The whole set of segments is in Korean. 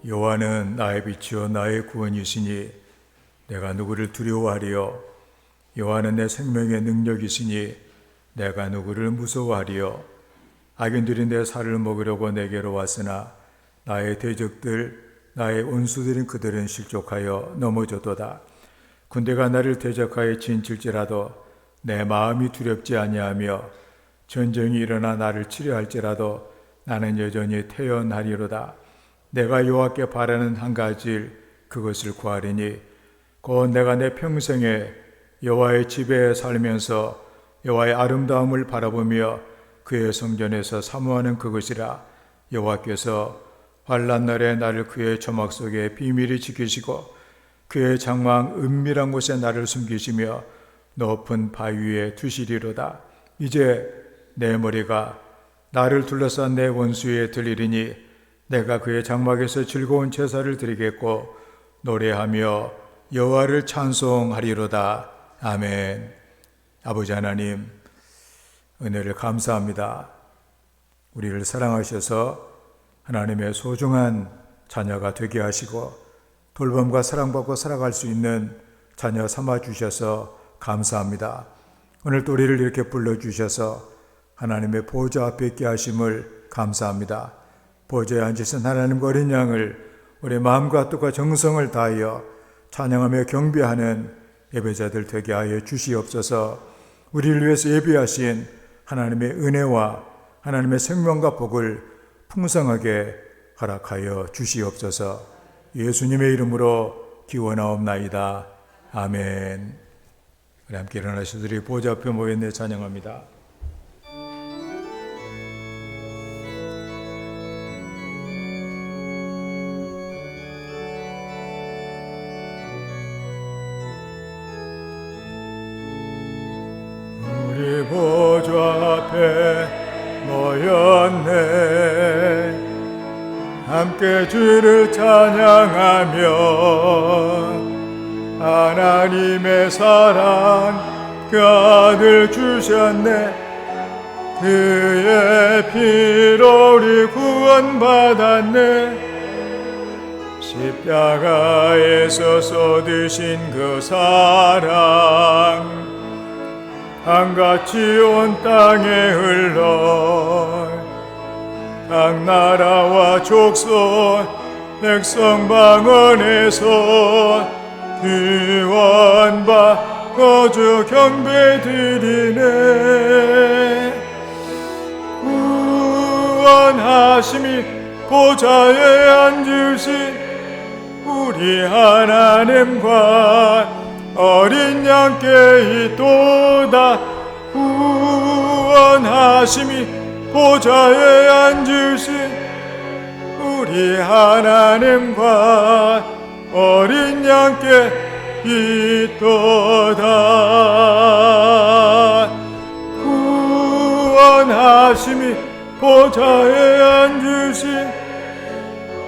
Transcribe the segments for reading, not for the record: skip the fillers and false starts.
여호와는 나의 빛이요 나의 구원이시니 내가 누구를 두려워하리요. 여호와는 내 생명의 능력이시니 내가 누구를 무서워하리요. 악인들이 내 살을 먹으려고 내게로 왔으나 나의 대적들 나의 온수들인 그들은 실족하여 넘어졌도다. 군대가 나를 대적하여 진칠지라도 내 마음이 두렵지 아니하며 전쟁이 일어나 나를 치료할지라도 나는 여전히 태어나리로다. 내가 여호와께 바라는 한 가지 그것을 구하리니 곧 내가 내 평생에 여호와의 집에 살면서 여호와의 아름다움을 바라보며 그의 성전에서 사모하는 그것이라. 여호와께서 환난 날에 나를 그의 조막 속에 비밀히 지키시고 그의 장막 은밀한 곳에 나를 숨기시며 높은 바위 위에 두시리로다. 이제 내 머리가 나를 둘러싼 내 원수에 들리리니 내가 그의 장막에서 즐거운 제사를 드리겠고 노래하며 여호와를 찬송하리로다. 아멘. 아버지 하나님, 은혜를 감사합니다. 우리를 사랑하셔서 하나님의 소중한 자녀가 되게 하시고 돌봄과 사랑받고 살아갈 수 있는 자녀 삼아 주셔서 감사합니다. 오늘 또 우리를 이렇게 불러주셔서 하나님의 보좌 앞에 있게 하심을 감사합니다. 보좌에 앉으신 하나님과 어린 양을 우리 마음과 뜻과 정성을 다하여 찬양하며 경배하는 예배자들 되게 하여 주시옵소서. 우리를 위해서 예비하신 하나님의 은혜와 하나님의 생명과 복을 풍성하게 허락하여 주시옵소서. 예수님의 이름으로 기원하옵나이다. 아멘. 우리 함께 일어나셔서 우리 보좌 앞에 모였네 찬양합니다. 우리 보좌 앞에 모였네 함께 주를 찬양하며 하나님의 사랑 그 아들 주셨네. 그의 피로 우리 구원받았네. 십자가에서 쏟으신 그 사랑 강같이 온 땅에 흘러 각 나라와 족속 백성 방언에서 구원받 거주 경배드리네. 구원하심이 보좌에 앉으신 우리 하나님과 어린 양께 있도다. 구원하심이 보좌에 앉으신 우리 하나님과 어린 양께 있도다. 구원하심이 보좌에 앉으신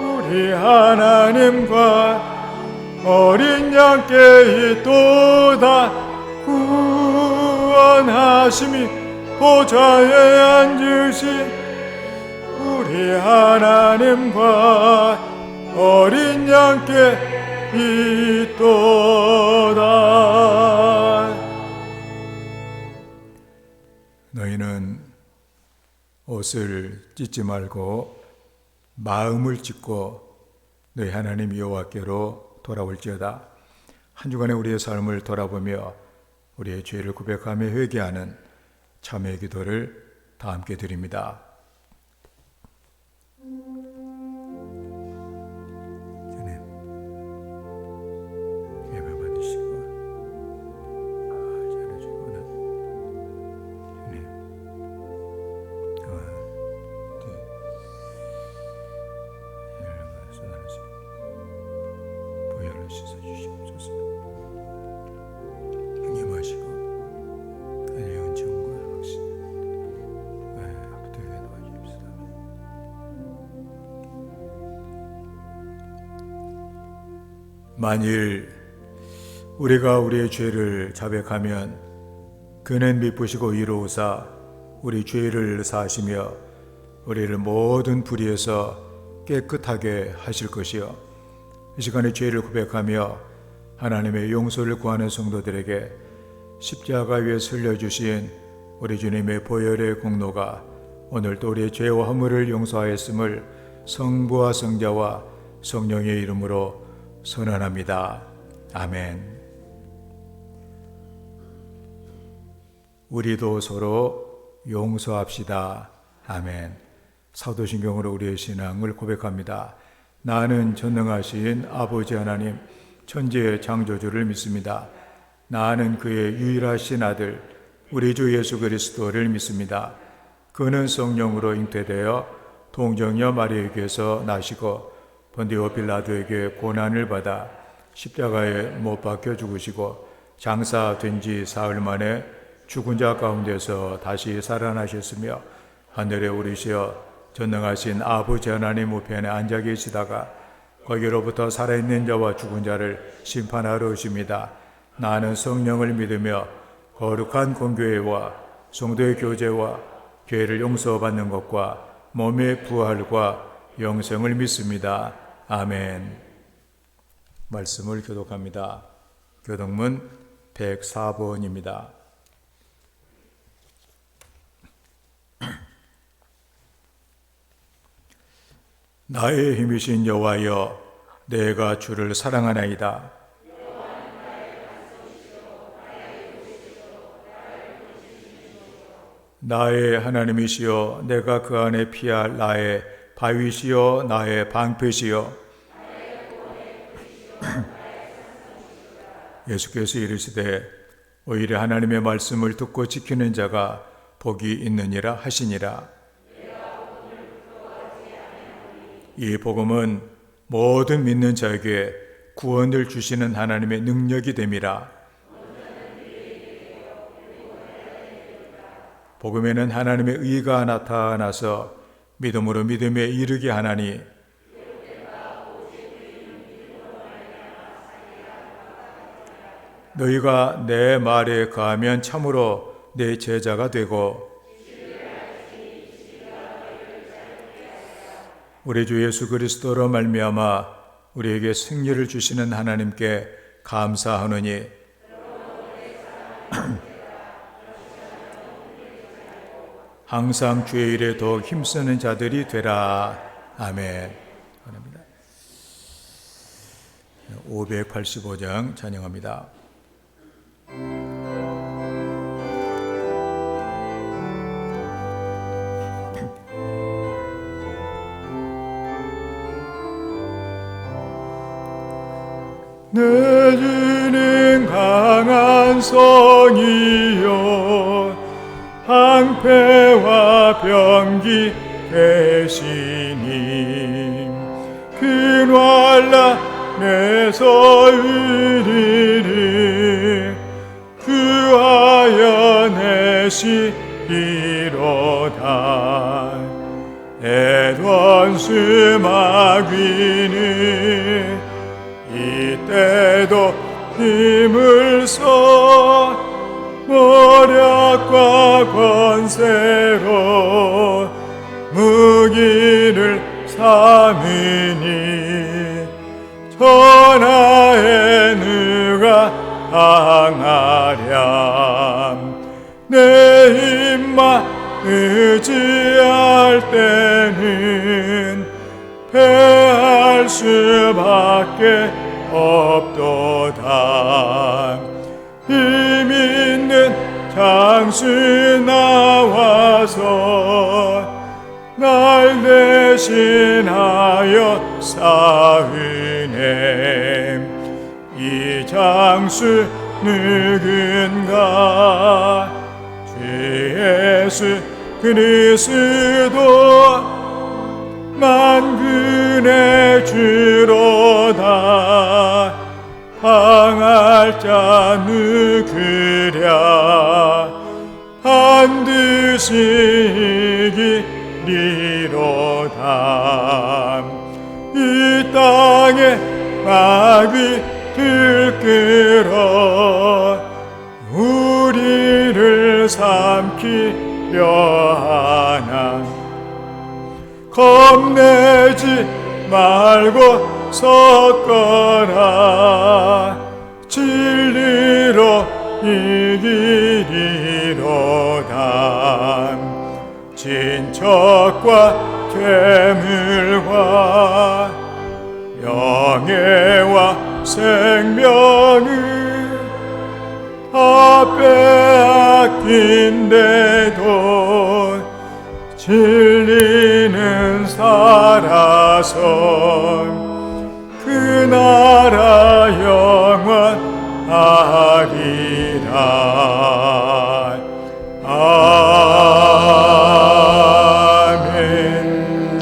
우리 하나님과 어린 양께 있도다. 구원하심이 보좌에 앉으신 우리 하나님과 어린 양께 있도다. 너희는 옷을 찢지 말고 마음을 찢고 너희 하나님 여호와께로 돌아올지어다. 한 주간의 우리의 삶을 돌아보며 우리의 죄를 고백하며 회개하는 참회의 기도를 다 함께 드립니다. 만일 우리가 우리의 죄를 자백하면 그는 미쁘시고 이로우사 우리 죄를 사하시며 우리를 모든 불의에서 깨끗하게 하실 것이요. 이 시간에 죄를 고백하며 하나님의 용서를 구하는 성도들에게 십자가 위에 슬려주신 우리 주님의 보혈의 공로가 오늘도 우리의 죄와 허물을 용서하였음을 성부와 성자와 성령의 이름으로 선언합니다. 아멘. 우리도 서로 용서합시다. 아멘. 사도신경으로 우리의 신앙을 고백합니다. 나는 전능하신 아버지 하나님 천지의 창조주를 믿습니다. 나는 그의 유일하신 아들 우리 주 예수 그리스도를 믿습니다. 그는 성령으로 잉태되어 동정녀 마리아에게서 나시고 본디오 빌라도에게 고난을 받아 십자가에 못 박혀 죽으시고 장사된 지 사흘 만에 죽은 자 가운데서 다시 살아나셨으며 하늘에 오르시어 전능하신 아버지 하나님 우편에 앉아 계시다가 거기로부터 살아있는 자와 죽은 자를 심판하러 오십니다. 나는 성령을 믿으며 거룩한 공교회와 성도의 교제와 죄를 용서받는 것과 몸의 부활과 영생을 믿습니다. 아멘. 말씀을 교독합니다. 교독문 104번입니다. 나의 힘이신 여호와여, 내가 주를 사랑하나이다. 나의 하나님이시여, 내가 그 안에 피할 나의 바위시여, 나의 방패시여. 예수께서 이르시되 오히려 하나님의 말씀을 듣고 지키는 자가 복이 있느니라 하시니라. 이 복음은 모든 믿는 자에게 구원을 주시는 하나님의 능력이 됨이라. 복음에는 하나님의 의가 나타나서 믿음으로 믿음에 이르게 하나니 너희가 내 말에 거하면 참으로 내 제자가 되고 우리 주 예수 그리스도로 말미암아 우리에게 승리를 주시는 하나님께 감사하노니 항상 주의 일에 더 힘쓰는 자들이 되라. 아멘. 585장 찬양합니다. 내 주는 강한 성이요 방패와 병기 되시니 근활란에서 의리를 구하여 내시리로다. 애던 수마귀는 이때도 힘을 써 모략과 권세로 무기를 삼으니 천하에 누가 당하랴. 내 힘만 의지할 때는 패할 수밖에 없도다. 힘 있는 장수 나와서 날 대신하여 싸우네. 이 장수 누군가? 주 예수 그리스도 만군의 주로다. 당할 자 누구랴? 반드시 이기리로다. 이 땅에 마귀 들끓어 우리를 삼키려 하나. 겁내지 말고 섰거라. 진리로 이기리로다. 진척과 괴물과 명예와 생명을 빼앗긴데도 진리는 살아서 그 나라 영원하리라. 아멘.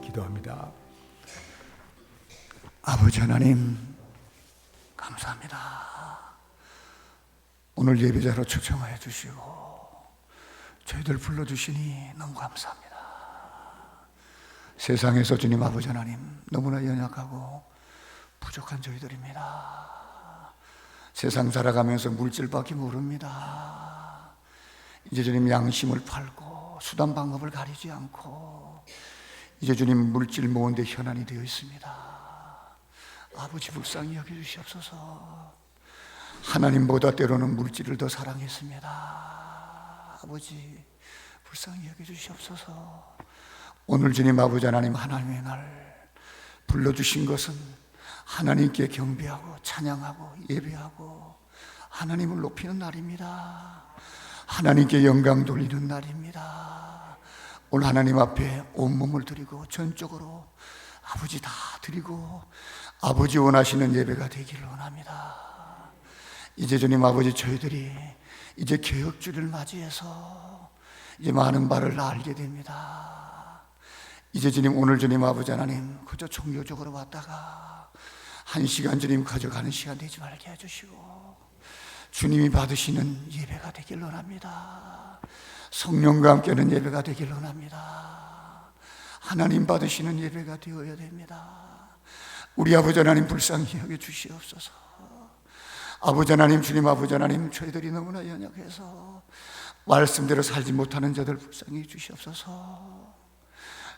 기도합니다. 아버지 하나님, 감사합니다. 오늘 예배자로 초청하여 주시고 저희들 불러주시니 너무 감사합니다. 세상에서 주님 아버지 하나님 너무나 연약하고 부족한 저희들입니다. 세상 살아가면서 물질밖에 모릅니다. 이제 주님 양심을 팔고 수단 방법을 가리지 않고 이제 주님 물질 모은데 현안이 되어 있습니다. 아버지 불쌍히 여겨주시옵소서. 하나님보다 때로는 물질을 더 사랑했습니다. 아버지 불쌍히 여겨주시옵소서. 오늘 주님 아버지 하나님 하나님의 날 불러주신 것은 하나님께 경배하고 찬양하고 예배하고 하나님을 높이는 날입니다. 하나님께 영광 돌리는 날입니다. 오늘 하나님 앞에 온몸을 드리고 전적으로 아버지 다 드리고 아버지 원하시는 예배가 되기를 원합니다. 이제 주님 아버지 저희들이 이제 개혁주를 맞이해서 이제 많은 바를 알게 됩니다. 이제 주님 오늘 주님 아버지 하나님 그저 종교적으로 왔다가 한 시간 주님 가져가는 시간 되지 말게 해주시고 주님이 받으시는 예배가 되길 원합니다. 성령과 함께하는 예배가 되길 원합니다. 하나님 받으시는 예배가 되어야 됩니다. 우리 아버지 하나님 불쌍히 여겨 주시옵소서. 아버지 하나님 주님 아버지 하나님 저희들이 너무나 연약해서 말씀대로 살지 못하는 자들 불쌍히 주시옵소서.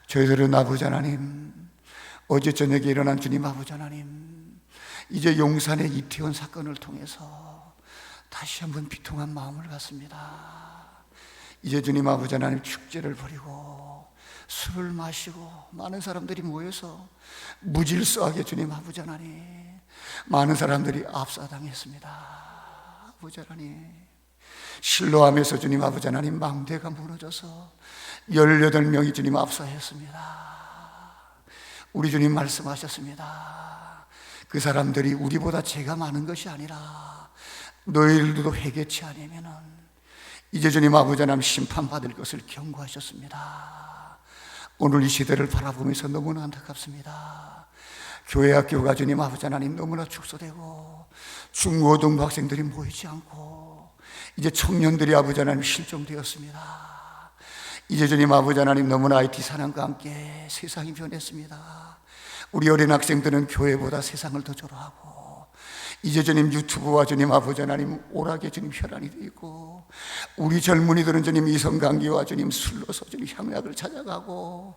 저희들은 아버지 하나님 어제 저녁에 일어난 주님 아버지 하나님 이제 용산의 이태원 사건을 통해서 다시 한번 비통한 마음을 갖습니다. 이제 주님 아버지 하나님 축제를 벌이고 술을 마시고 많은 사람들이 모여서 무질서하게 주님 아버지 하나님 많은 사람들이 압사당했습니다. 아버지 하나님 실로암에서 주님 아버지 하나님 망대가 무너져서 18명이 주님 압사했습니다. 우리 주님 말씀하셨습니다. 그 사람들이 우리보다 죄가 많은 것이 아니라 너희들도 회개치 아니면은 이제 주님 아버지 하나님 심판받을 것을 경고하셨습니다. 오늘 이 시대를 바라보면서 너무나 안타깝습니다. 교회 학교가 주님 아버지 하나님 너무나 축소되고 중고등부 학생들이 모이지 않고 이제 청년들이 아버지 하나님 실종되었습니다. 이제 주님 아버지 하나님 너무나 IT 산업과 함께 세상이 변했습니다. 우리 어린 학생들은 교회보다 세상을 더 좋아하고 이제 주님 유튜브와 주님 아버지 하나님 오락에 주님 혈안이 되어 있고 우리 젊은이들은 주님 이성관계와 주님 술로서 주님 향락을 찾아가고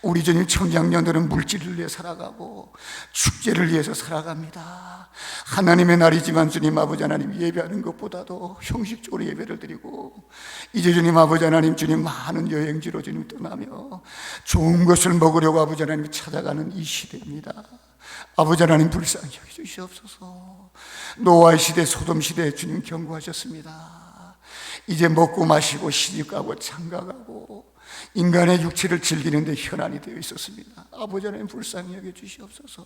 우리 주님 청장년들은 물질을 위해 살아가고 축제를 위해서 살아갑니다. 하나님의 날이지만 주님 아버지 하나님 예배하는 것보다도 형식적으로 예배를 드리고 이제 주님 아버지 하나님 주님 많은 여행지로 주님 떠나며 좋은 것을 먹으려고 아버지 하나님 찾아가는 이 시대입니다. 아버지 하나님 불쌍히 여기주시옵소서. 노아의 시대 소돔 시대에 주님 경고하셨습니다. 이제 먹고 마시고 시집가고 장가가고 인간의 육체를 즐기는 데 현안이 되어 있었습니다. 아버지 하나님 불쌍히 여겨주시옵소서.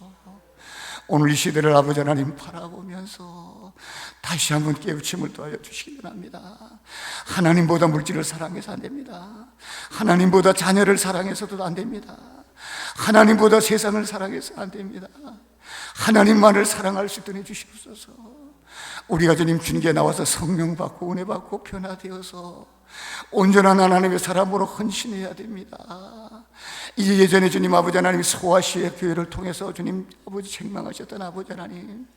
오늘 이 시대를 아버지 하나님 바라보면서 다시 한번 깨우침을 더하여 주시기 바랍니다. 하나님보다 물질을 사랑해서 안 됩니다. 하나님보다 자녀를 사랑해서도 안 됩니다. 하나님보다 세상을 사랑해서 안 됩니다. 하나님만을 사랑할 수 있도록 해주시옵소서. 우리가 주님 주님께 나와서 성령 받고 은혜 받고 변화되어서 온전한 하나님의 사람으로 헌신해야 됩니다. 이제 예전에 주님 아버지 하나님 소아시의 교회를 통해서 주님 아버지 책망하셨던 아버지 하나님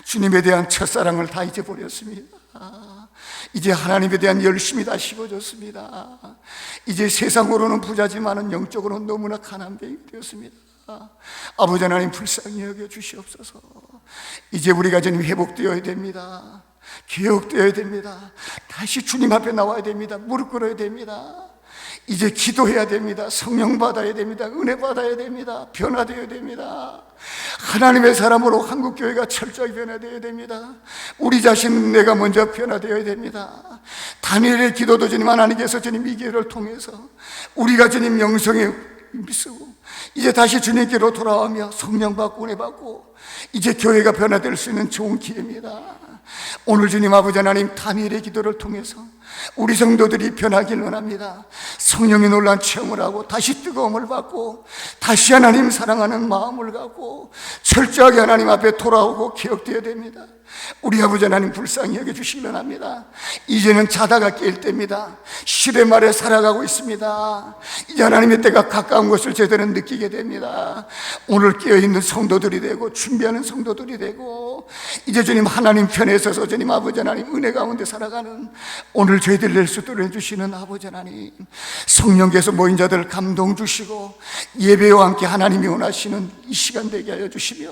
주님에 대한 첫사랑을 다 잊어버렸습니다. 이제 하나님에 대한 열심이 다 식어졌습니다. 이제 세상으로는 부자지만은 영적으로는 너무나 가난한 병이 되었습니다. 아버지 하나님 불쌍히 여겨 주시옵소서. 이제 우리가 주님 회복되어야 됩니다. 개혁되어야 됩니다. 다시 주님 앞에 나와야 됩니다. 무릎 꿇어야 됩니다. 이제 기도해야 됩니다. 성령 받아야 됩니다. 은혜 받아야 됩니다. 변화되어야 됩니다. 하나님의 사람으로 한국교회가 철저히 변화되어야 됩니다. 우리 자신은 내가 먼저 변화되어야 됩니다. 다니엘의 기도도 주님 하나님께서 주님 이 기회를 통해서 우리가 주님 영성에 미쓰고 이제 다시 주님께로 돌아오며 성령 받고 은혜 받고 이제 교회가 변화될 수 있는 좋은 기회입니다. 오늘 주님 아버지 하나님 다니엘의 기도를 통해서 우리 성도들이 변하길 원합니다. 성령의 놀라운 체험을 하고 다시 뜨거움을 받고 다시 하나님 사랑하는 마음을 갖고 철저하게 하나님 앞에 돌아오고 기억되어야 됩니다. 우리 아버지 하나님 불쌍히 여겨주시기 원합니다. 이제는 자다가 깰 때입니다. 실의 말에 살아가고 있습니다. 이제 하나님의 때가 가까운 것을 제대로 느끼게 됩니다. 오늘 깨어있는 성도들이 되고 준비하는 성도들이 되고 이제 주님 하나님 편에 서서 주님 아버지 하나님 은혜 가운데 살아가는 오늘 저희들 낼 수 있도록 해주시는 아버지 하나님, 성령께서 모인 자들 감동 주시고 예배와 함께 하나님이 원하시는 이 시간 되게 하여 주시며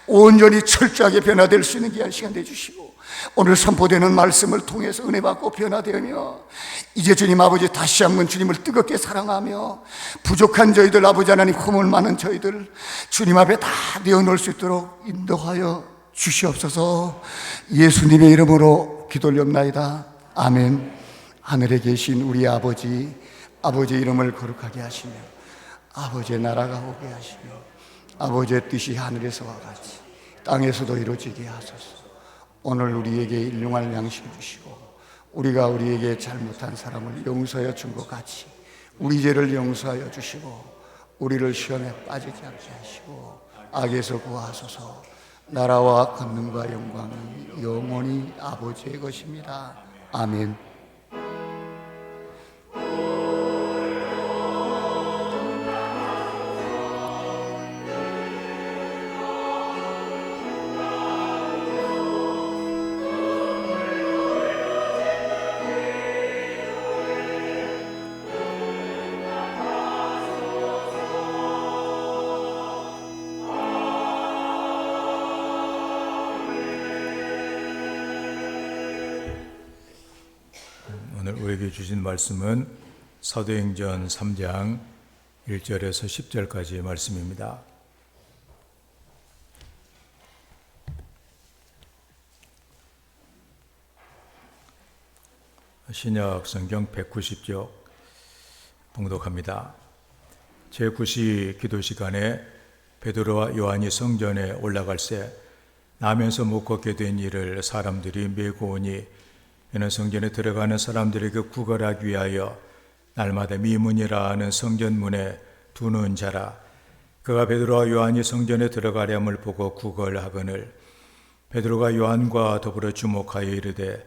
온전히 철저하게 변화될 수 있는 귀한 시간 되어 주시고 오늘 선포되는 말씀을 통해서 은혜 받고 변화되며 이제 주님 아버지 다시 한번 주님을 뜨겁게 사랑하며 부족한 저희들 아버지 하나님 허물 많은 저희들 주님 앞에 다 내어놓을 수 있도록 인도하여 주시옵소서. 예수님의 이름으로 기도 올렸나이다. 아멘. 하늘에 계신 우리 아버지, 아버지의 이름을 거룩하게 하시며 아버지의 나라가 오게 하시며 아버지의 뜻이 하늘에서와 같이 땅에서도 이루어지게 하소서. 오늘 우리에게 일용할 양식을 주시고 우리가 우리에게 잘못한 사람을 용서하여 준 것 같이 우리 죄를 용서하여 주시고 우리를 시험에 빠지지 않게 하시고 악에서 구하소서. 나라와 권능과 영광은 영원히 아버지의 것입니다. 아멘. 오늘 우리에게 주신 말씀은 사도행전 3장 1절에서 10절까지의 말씀입니다. 신약 성경 190쪽 봉독합니다. 제9시 기도 시간에 베드로와 요한이 성전에 올라갈새 나면서 못 걷게 된 이를 사람들이 메고 오니 이는 성전에 들어가는 사람들에게 구걸하기 위하여 날마다 미문이라 하는 성전문에 두는 자라. 그가 베드로와 요한이 성전에 들어가려함을 보고 구걸하거늘 베드로가 요한과 더불어 주목하여 이르되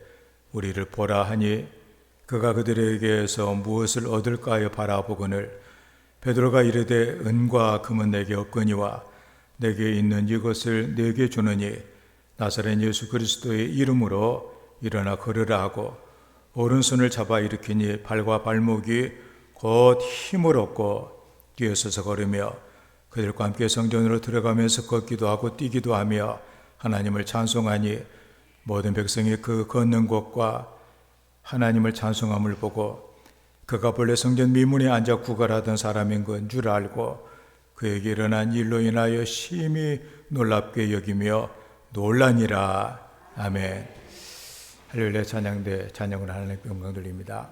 우리를 보라 하니 그가 그들에게서 무엇을 얻을까 하여 바라보거늘 베드로가 이르되 은과 금은 내게 없거니와 내게 있는 이것을 내게 주느니 나사렛 예수 그리스도의 이름으로 일어나 걸으라 하고 오른손을 잡아 일으키니 발과 발목이 곧 힘을 얻고 뛰어서서 걸으며 그들과 함께 성전으로 들어가면서 걷기도 하고 뛰기도 하며 하나님을 찬송하니 모든 백성이 그 걷는 곳과 하나님을 찬송함을 보고 그가 본래 성전 미문에 앉아 구걸하던 사람인 건 줄 알고 그에게 일어난 일로 인하여 심히 놀랍게 여기며 놀라니라. 아멘. 할렐루야. 찬양대 찬양을 하나님께 영광 돌립니다.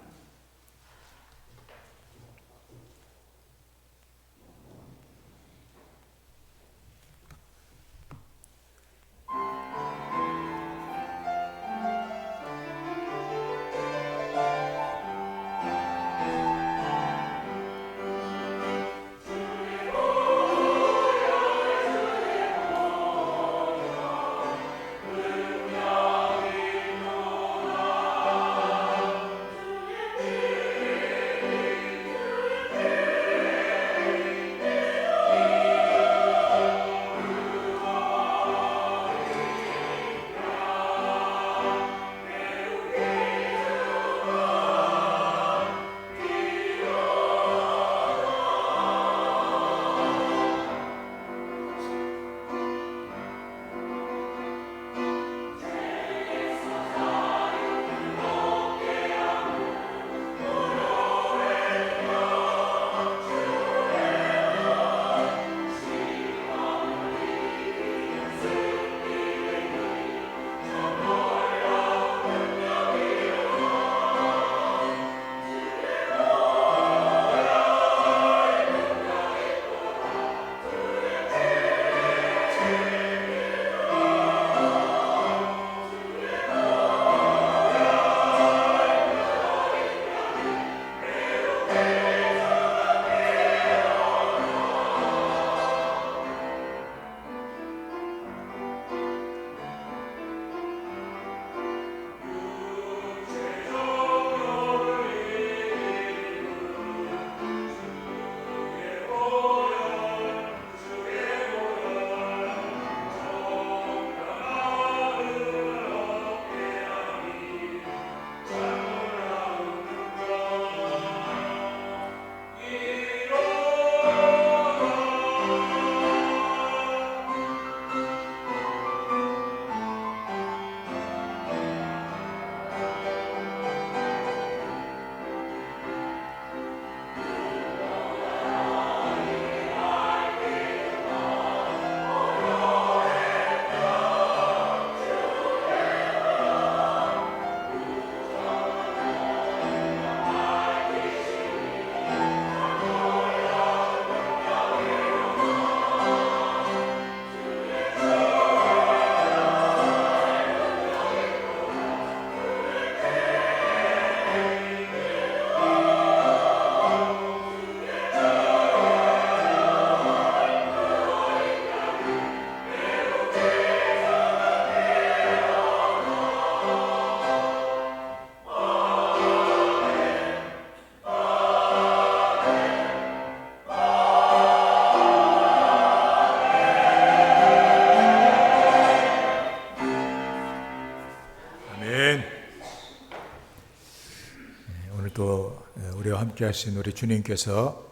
우리와 함께 하신 우리 주님께서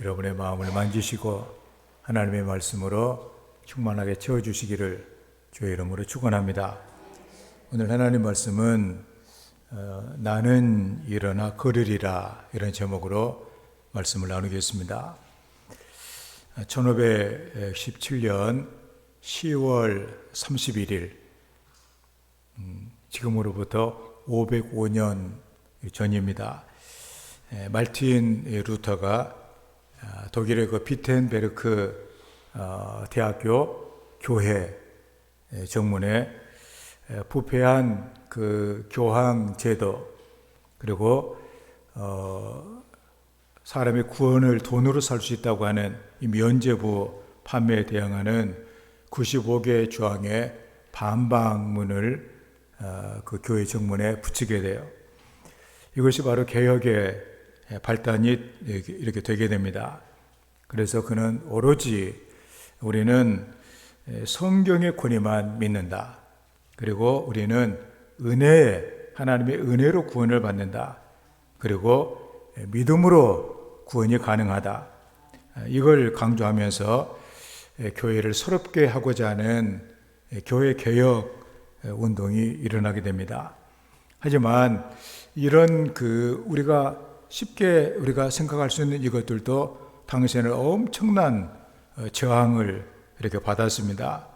여러분의 마음을 만지시고 하나님의 말씀으로 충만하게 채워주시기를 주의 이름으로 축원합니다. 오늘 하나님 말씀은 나는 일어나 걸으리라, 이런 제목으로 말씀을 나누겠습니다. 1517년 10월 31일, 지금으로부터 505년 전입니다. 말틴 루터가 독일의 그 비텐베르크 대학교 교회 정문에 부패한 그 교황 제도, 그리고 사람의 구원을 돈으로 살 수 있다고 하는 이 면죄부 판매에 대항하는 95개의 조항의 반박문을 그 교회 정문에 붙이게 돼요. 이것이 바로 개혁의 발단이 이렇게 되게 됩니다. 그래서 그는 오로지 우리는 성경의 권위만 믿는다. 그리고 우리는 하나님의 은혜로 구원을 받는다. 그리고 믿음으로 구원이 가능하다. 이걸 강조하면서 교회를 새롭게 하고자 하는 교회 개혁 운동이 일어나게 됩니다. 하지만 이런 우리가 쉽게 생각할 수 있는 이것들도 당시에는 엄청난 저항을 이렇게 받았습니다.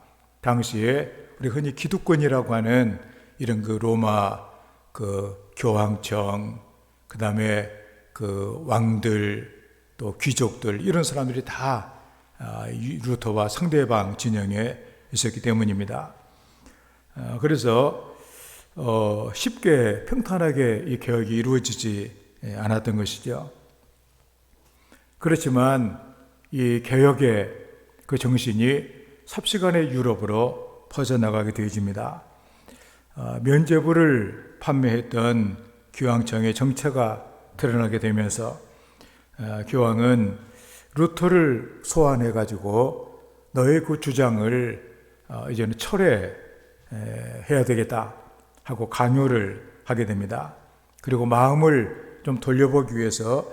당시에 우리 흔히 기득권이라고 하는 이런 로마 교황청, 그 다음에 왕들, 또 귀족들, 이런 사람들이 다 루터와 상대방 진영에 있었기 때문입니다. 그래서 쉽게 평탄하게 이 개혁이 이루어지지 않았던 것이죠. 그렇지만 이 개혁의 그 정신이 삽시간에 유럽으로 퍼져나가게 되어집니다. 면죄부를 판매했던 교황청의 정체가 드러나게 되면서 교황은 루터를 소환해가지고 너의 그 주장을 이제는 철회해야 되겠다 하고 강요를 하게 됩니다. 그리고 마음을 좀 돌려보기 위해서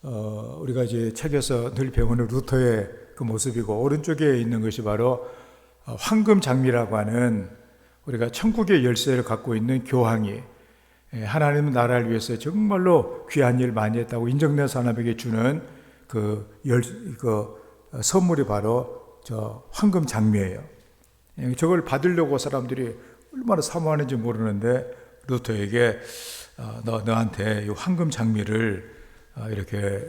우리가 이제 책에서 늘 배우는 루터의 그 모습이고, 오른쪽에 있는 것이 바로 황금 장미라고 하는, 우리가 천국의 열쇠를 갖고 있는 교황이 하나님 나라를 위해서 정말로 귀한 일 많이 했다고 인정된 사람에게 주는 선물이 바로 저 황금 장미예요. 저걸 받으려고 사람들이 얼마나 사모하는지 모르는데 루터에게 너한테 이 황금 장미를 이렇게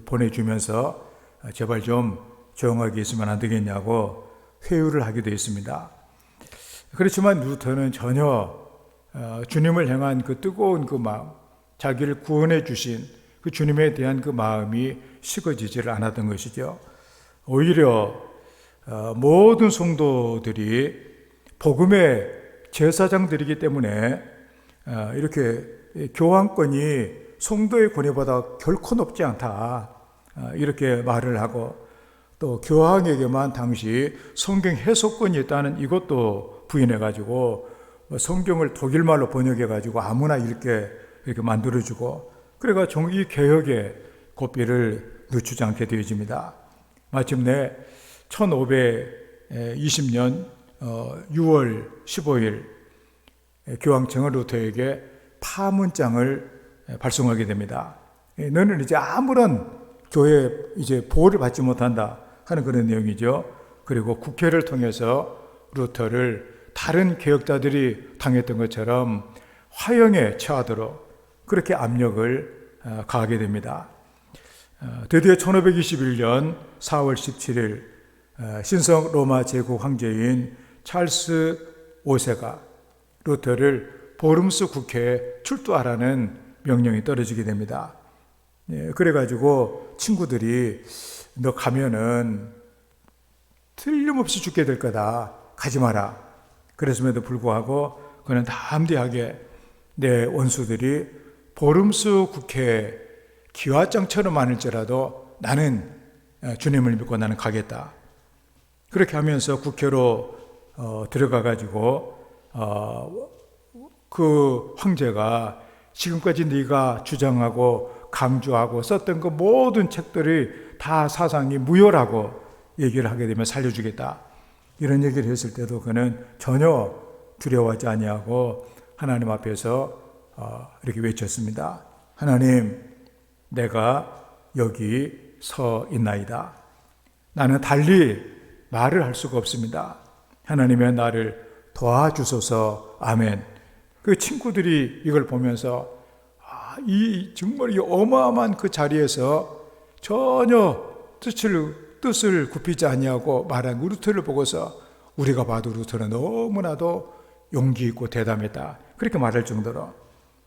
보내주면서 제발 좀 조용하게 있으면 안 되겠냐고 회유를 하게 되어 있습니다. 그렇지만 루터는 전혀 주님을 향한 그 뜨거운 그 마음, 자기를 구원해 주신 그 주님에 대한 그 마음이 식어지지를 않았던 것이죠. 오히려 모든 성도들이 복음의 제사장들이기 때문에 이렇게 교황권이 성도의 권위보다 결코 높지 않다, 이렇게 말을 하고, 또 교황에게만 당시 성경 해석권이 있다는 이것도 부인해가지고 성경을 독일말로 번역해가지고 아무나 읽게 이렇게 만들어주고, 그래가 이 개혁의 고삐를 늦추지 않게 되어집니다. 마침내 1520년 6월 15일 교황청은 루터에게 파문장을 발송하게 됩니다. 너는 이제 아무런 교회 이제 보호를 받지 못한다 하는 그런 내용이죠. 그리고 국회를 통해서 루터를 다른 개혁자들이 당했던 것처럼 화형에 처하도록 그렇게 압력을 가하게 됩니다. 드디어 1521년 4월 17일 신성 로마 제국 황제인 찰스 5세가 루터를 보름스 국회에 출두하라는 명령이 떨어지게 됩니다. 그래가지고 친구들이 너 가면은 틀림없이 죽게 될 거다, 가지 마라. 그랬음에도 불구하고 그는 담대하게 내 원수들이 보름스 국회에 기와장처럼 많을지라도 나는 주님을 믿고 나는 가겠다. 그렇게 하면서 국회로 들어가 가지고 그 황제가 지금까지 네가 주장하고 강조하고 썼던 그 모든 책들이 다 사상이 무효라고 얘기를 하게 되면 살려주겠다. 이런 얘기를 했을 때도 그는 전혀 두려워하지 아니하고 하나님 앞에서 이렇게 외쳤습니다. 하나님, 내가 여기 서 있나이다. 나는 달리 말을 할 수가 없습니다. 하나님의 나를 도와주소서. 아멘. 그 친구들이 이걸 보면서 이 정말 이 어마어마한 그 자리에서 전혀 뜻을 굽히지 아니하고 말한 루터를 보고서 우리가 봐도 루터는 너무나도 용기 있고 대담했다. 그렇게 말할 정도로.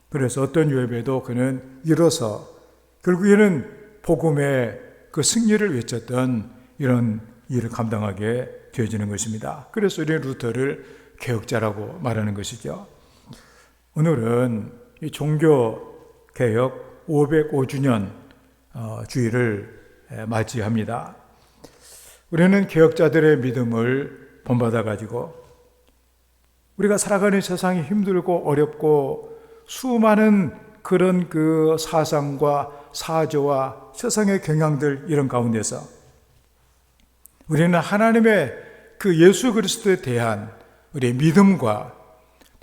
그래서 어떤 예배도 그는 일어서 결국에는 복음의 그 승리를 외쳤던 이런 일을 감당하게 되어지는 것입니다. 그래서 우리는 루터를 개혁자라고 말하는 것이죠. 오늘은 이 종교개혁 505주년 주일을 맞이합니다. 우리는 개혁자들의 믿음을 본받아 가지고 우리가 살아가는 세상이 힘들고 어렵고 수많은 그런 그 사상과 사조와 세상의 경향들 이런 가운데서 우리는 하나님의 그 예수 그리스도에 대한 우리의 믿음과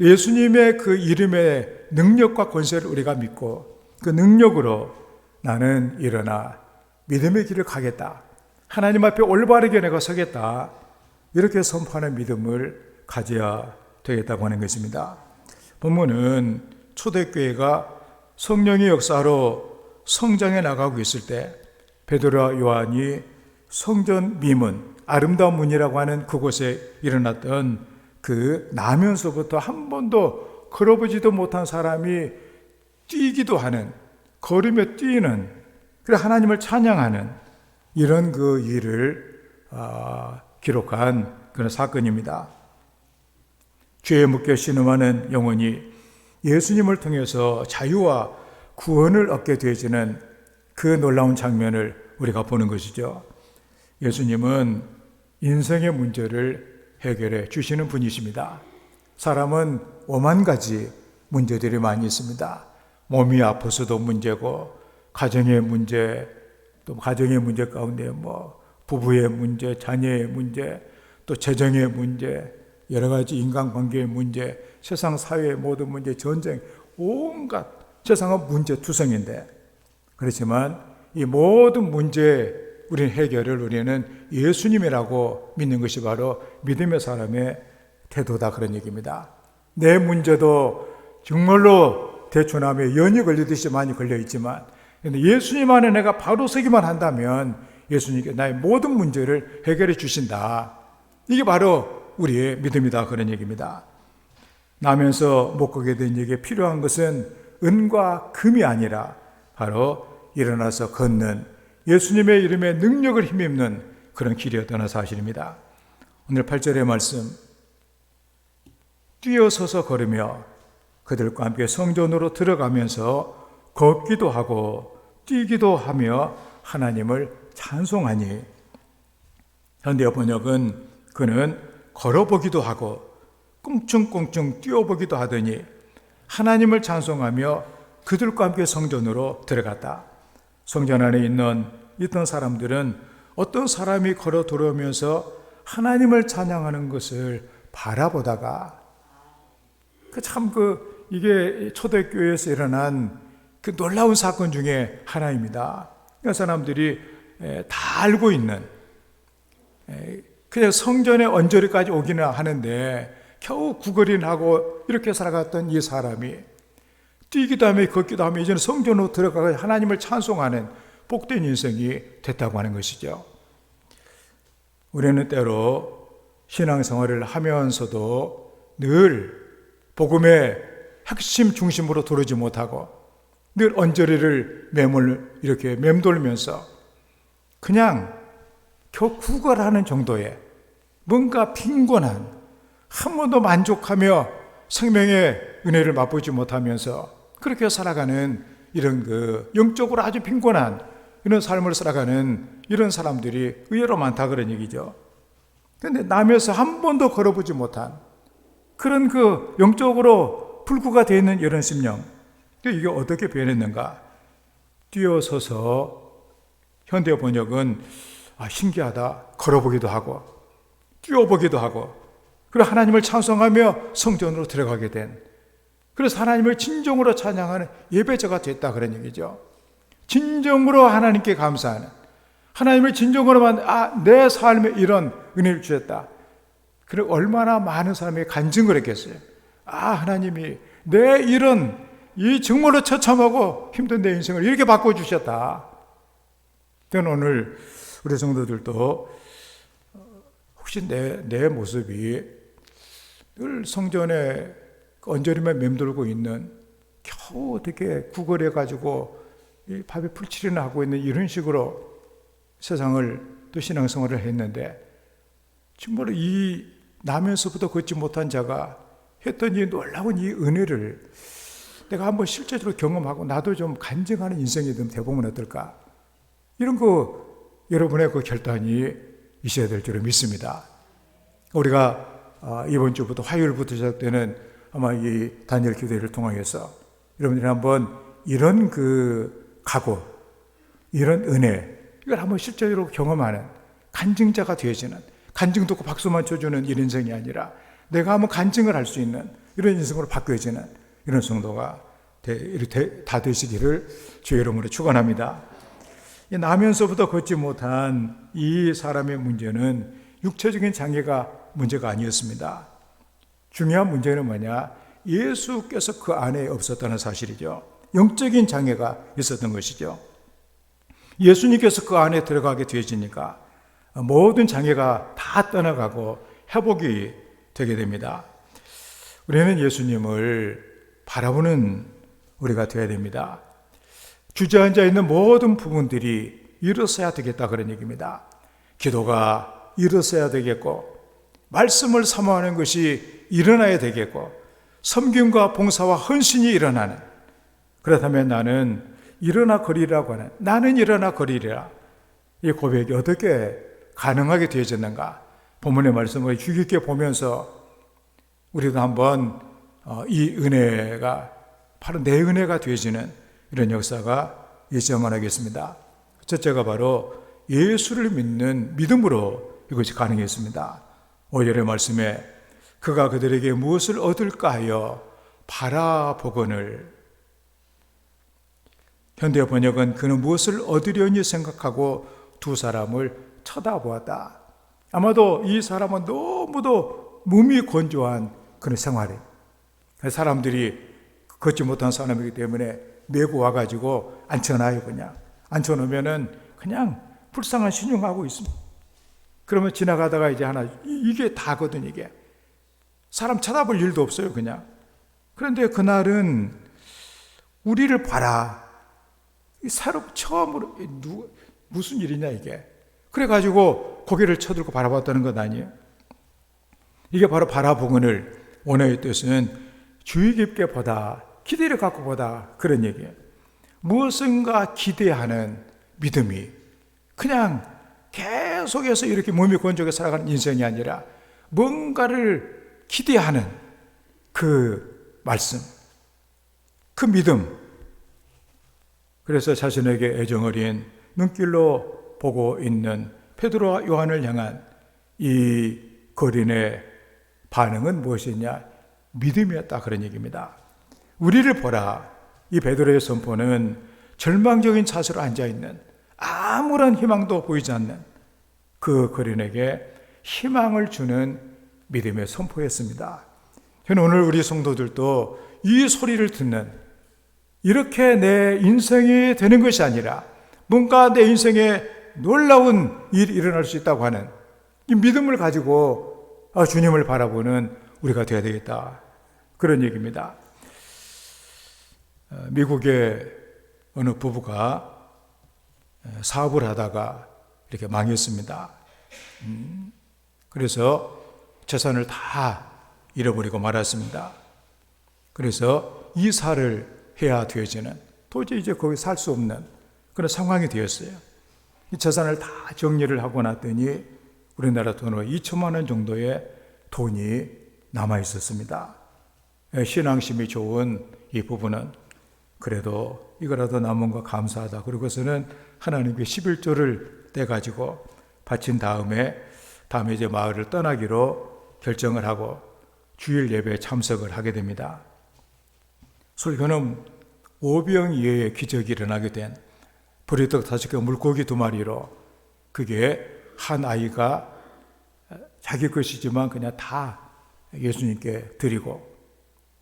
예수님의 그 이름의 능력과 권세를 우리가 믿고 그 능력으로 나는 일어나 믿음의 길을 가겠다. 하나님 앞에 올바르게 내가 서겠다. 이렇게 선포하는 믿음을 가져야 되겠다고 하는 것입니다. 본문은 초대교회가 성령의 역사로 성장해 나가고 있을 때 베드로와 요한이 성전 미문, 아름다운 문이라고 하는 그곳에 일어났던 그 나면서부터 한 번도 걸어보지도 못한 사람이 뛰기도 하는, 걸으며 뛰는, 그래 하나님을 찬양하는 이런 그 일을 기록한 그런 사건입니다. 죄에 묶여 신음하는 영혼이 예수님을 통해서 자유와 구원을 얻게 되어지는 그 놀라운 장면을 우리가 보는 것이죠. 예수님은 인생의 문제를 해결해 주시는 분이십니다. 사람은 오만 가지 문제들이 많이 있습니다. 몸이 아파서도 문제고, 가정의 문제, 또 가정의 문제 가운데 부부의 문제, 자녀의 문제, 또 재정의 문제, 여러 가지 인간관계의 문제, 세상 사회의 모든 문제, 전쟁, 온갖 세상은 문제투성인데, 그렇지만 이 모든 문제 우리는 해결을 우리는 예수님이라고 믿는 것이 바로 믿음의 사람의 태도다, 그런 얘기입니다. 내 문제도 정말로 대추나무에 연이 걸리듯이 많이 걸려있지만 예수님 안에 내가 바로 서기만 한다면 예수님께 나의 모든 문제를 해결해 주신다. 이게 바로 우리의 믿음이다, 그런 얘기입니다. 나면서 못 가게 된 얘기에 필요한 것은 은과 금이 아니라 바로 일어나서 걷는 예수님의 이름에 능력을 힘입는 그런 길이었다는 사실입니다. 오늘 8절의 말씀, 뛰어서서 걸으며 그들과 함께 성전으로 들어가면서 걷기도 하고 뛰기도 하며 하나님을 찬송하니, 현대 번역은 그는 걸어보기도 하고 꿍충꿍충 뛰어보기도 하더니 하나님을 찬송하며 그들과 함께 성전으로 들어갔다. 성전 안에 있던 사람들은 어떤 사람이 걸어 들어오면서 하나님을 찬양하는 것을 바라보다가 이게 초대교회에서 일어난 그 놀라운 사건 중에 하나입니다. 그 사람들이 다 알고 있는, 그냥 성전의 언저리까지 오기는 하는데 겨우 구걸이나 하고 이렇게 살아갔던 이 사람이 뛰기도 하며 걷기도 하며 이제는 성전으로 들어가서 하나님을 찬송하는 복된 인생이 됐다고 하는 것이죠. 우리는 때로 신앙생활을 하면서도 늘 복음의 핵심 중심으로 도르지 못하고 늘 언저리를 이렇게 맴돌면서 그냥 겨우 구걸하는 정도의 뭔가 빈곤한, 한 번도 만족하며 생명의 은혜를 맛보지 못하면서 그렇게 살아가는 이런 영적으로 아주 빈곤한 이런 삶을 살아가는 이런 사람들이 의외로 많다, 그런 얘기죠. 그런데 남에서 한 번도 걸어보지 못한 그런 영적으로 불구가 되어 있는 이런 심령, 이게 어떻게 변했는가? 뛰어서서 현대 번역은 신기하다. 걸어보기도 하고 뛰어보기도 하고 그리고 하나님을 찬송하며 성전으로 들어가게 된, 그래서 하나님을 진정으로 찬양하는 예배자가 됐다 그런 얘기죠. 진정으로 하나님께 감사하는, 하나님을 진정으로 내 삶에 이런 은혜를 주셨다. 그리고 얼마나 많은 사람이 간증을 했겠어요. 하나님이 내 이런 이 정말로 처참하고 힘든 내 인생을 이렇게 바꿔주셨다. 저는 오늘 우리 성도들도 혹시 내 모습이 늘 성전에 언저리만 맴돌고 있는, 겨우 어떻게 구걸해가지고 이 밥에 풀칠이나 하고 있는 이런 식으로 세상을 또 신앙생활을 했는데, 정말로 이 나면서부터 걷지 못한 자가 했던 이 놀라운 이 은혜를 내가 한번 실제적으로 경험하고 나도 좀 간증하는 인생이 되보면 어떨까? 이런 거 여러분의 그 결단이 있어야 될 줄을 믿습니다. 우리가 이번 주부터 화요일부터 시작되는 아마 이 다니엘 기도회를 통해서 여러분들이 한번 이런 그 각오, 이런 은혜, 이걸 한번 실제로 경험하는 간증자가 되어지는, 간증 듣고 박수만 쳐주는 이런 인생이 아니라 내가 한번 간증을 할 수 있는 이런 인생으로 바뀌어지는 이런 성도가 다 되시기를 주의 이름으로 축원합니다. 나면서부터 걷지 못한 이 사람의 문제는 육체적인 장애가 문제가 아니었습니다. 중요한 문제는 뭐냐? 예수께서 그 안에 없었다는 사실이죠. 영적인 장애가 있었던 것이죠. 예수님께서 그 안에 들어가게 되어지니까 모든 장애가 다 떠나가고 회복이 되게 됩니다. 우리는 예수님을 바라보는 우리가 되어야 됩니다. 주저앉아 있는 모든 부분들이 일어서야 되겠다 그런 얘기입니다. 기도가 일어서야 되겠고, 말씀을 사모하는 것이 일어나야 되겠고, 섬김과 봉사와 헌신이 일어나는, 그렇다면 나는 일어나 거리라고 하는, 나는 일어나 거리리라, 이 고백이 어떻게 가능하게 되어졌는가? 본문의 말씀을 주의 깊게 보면서 우리도 한번 이 은혜가 바로 내 은혜가 되어지는 이런 역사가 있어야만 하겠습니다. 첫째가 바로 예수를 믿는 믿음으로 이것이 가능했습니다. 5절의 말씀에 그가 그들에게 무엇을 얻을까 하여 바라보거늘, 현대 번역은 그는 무엇을 얻으려니 생각하고 두 사람을 쳐다보았다. 아마도 이 사람은 너무도 몸이 건조한 그런 생활이에요. 사람들이 걷지 못한 사람이기 때문에 메고 와가지고 앉혀놔요. 그냥 앉혀놓으면은 그냥 불쌍한 신용하고 있습니다. 그러면 지나가다가 이제 하나, 이게 다거든. 이게 사람 쳐다볼 일도 없어요. 그냥. 그런데 그날은 우리를 봐라, 새로 처음으로 무슨 일이냐 이게. 그래가지고 고개를 쳐들고 바라봤다는 것 아니에요? 이게 바로 바라보거늘, 원어의 뜻은 주의 깊게 보다, 기대를 갖고 보다 그런 얘기예요. 무엇인가 기대하는 믿음이, 그냥 계속해서 이렇게 몸이 건조하게 살아가는 인생이 아니라 뭔가를 기대하는 그 말씀, 그 믿음. 그래서 자신에게 애정어린 눈길로 보고 있는 베드로와 요한을 향한 이 거린의 반응은 무엇이냐? 믿음이었다 그런 얘기입니다. 우리를 보라, 이 베드로의 선포는 절망적인 자세로 앉아있는, 아무런 희망도 보이지 않는 그 거린에게 희망을 주는 믿음의 선포였습니다. 저는 오늘 우리 성도들도 이 소리를 듣는, 이렇게 내 인생이 되는 것이 아니라 뭔가 내 인생에 놀라운 일이 일어날 수 있다고 하는 이 믿음을 가지고 주님을 바라보는 우리가 되어야 되겠다 그런 얘기입니다. 미국의 어느 부부가 사업을 하다가 이렇게 망했습니다. 그래서 재산을 다 잃어버리고 말았습니다. 그래서 이사를 해야 되어지는, 도저히 이제 거기 살 수 없는 그런 상황이 되었어요. 이 재산을 다 정리를 하고 났더니 우리나라 돈으로 2천만 원 정도의 돈이 남아 있었습니다. 신앙심이 좋은 이 부부는 그래도 이거라도 남은 거 감사하다. 그러고서는 하나님께 11조를 떼가지고 바친 다음에 이제 마을을 떠나기로 결정을 하고 주일 예배에 참석을 하게 됩니다. 설교는 오병 이어의 기적이 일어나게 된 보리떡 5개 물고기 2마리로 그게 한 아이가 자기 것이지만 그냥 다 예수님께 드리고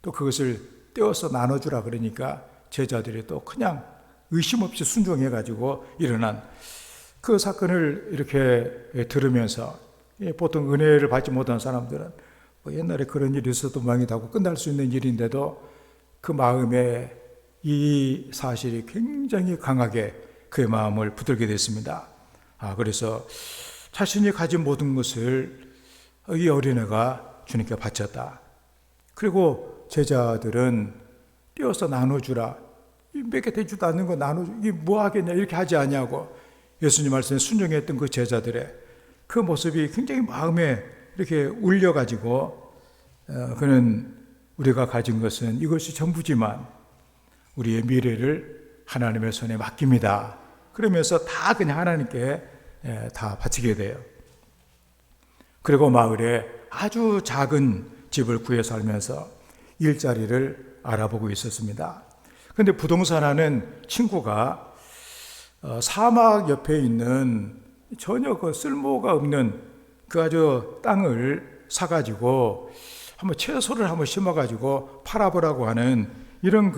또 그것을 떼어서 나눠주라 그러니까 제자들이 또 그냥 의심 없이 순종해가지고 일어난 그 사건을 이렇게 들으면서 보통 은혜를 받지 못한 사람들은 옛날에 그런 일이 있어도 망이다고 끝날 수 있는 일인데도 그 마음에 이 사실이 굉장히 강하게 그의 마음을 붙들게 됐습니다. 그래서 자신이 가진 모든 것을 이 어린애가 주님께 바쳤다. 그리고 제자들은 떼어서 나눠주라. 몇 개 되지도 않는 거 나눠주, 이게 뭐 하겠냐, 이렇게 하지 않냐고 예수님 말씀에 순종했던 그 제자들의 그 모습이 굉장히 마음에 이렇게 울려가지고 그는 우리가 가진 것은 이것이 전부지만 우리의 미래를 하나님의 손에 맡깁니다. 그러면서 다 그냥 하나님께 다 바치게 돼요. 그리고 마을에 아주 작은 집을 구해 살면서 일자리를 알아보고 있었습니다. 그런데 부동산 하는 친구가 사막 옆에 있는 전혀 그 쓸모가 없는 그 아주 땅을 사가지고 한번 채소를 한번 심어가지고 팔아보라고 하는 이런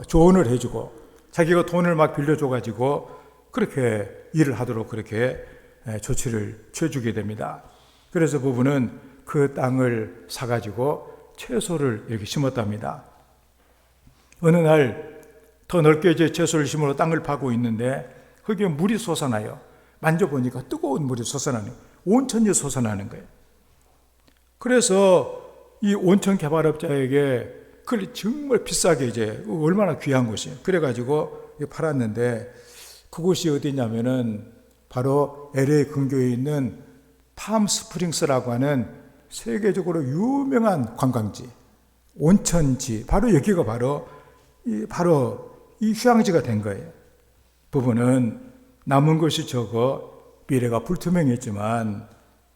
조언을 해주고 자기가 돈을 막 빌려줘가지고 그렇게 일을 하도록 그렇게 조치를 취해주게 됩니다. 그래서 부부는 그 땅을 사가지고 채소를 이렇게 심었답니다. 어느 날 더 넓게 이제 채소를 심으러 땅을 파고 있는데 거기에 물이 솟아나요. 만져보니까 뜨거운 물이 솟아나는, 온천이 솟아나는 거예요. 그래서 이 온천 개발업자에게 그걸 정말 비싸게 이제 얼마나 귀한 곳이에요. 그래가지고 팔았는데 그곳이 어디냐면은 바로 LA 근교에 있는 팜스프링스라고 하는 세계적으로 유명한 관광지, 온천지, 바로 여기가 바로 이 휴양지가 된 거예요. 부부는 남은 것이 적어 미래가 불투명했지만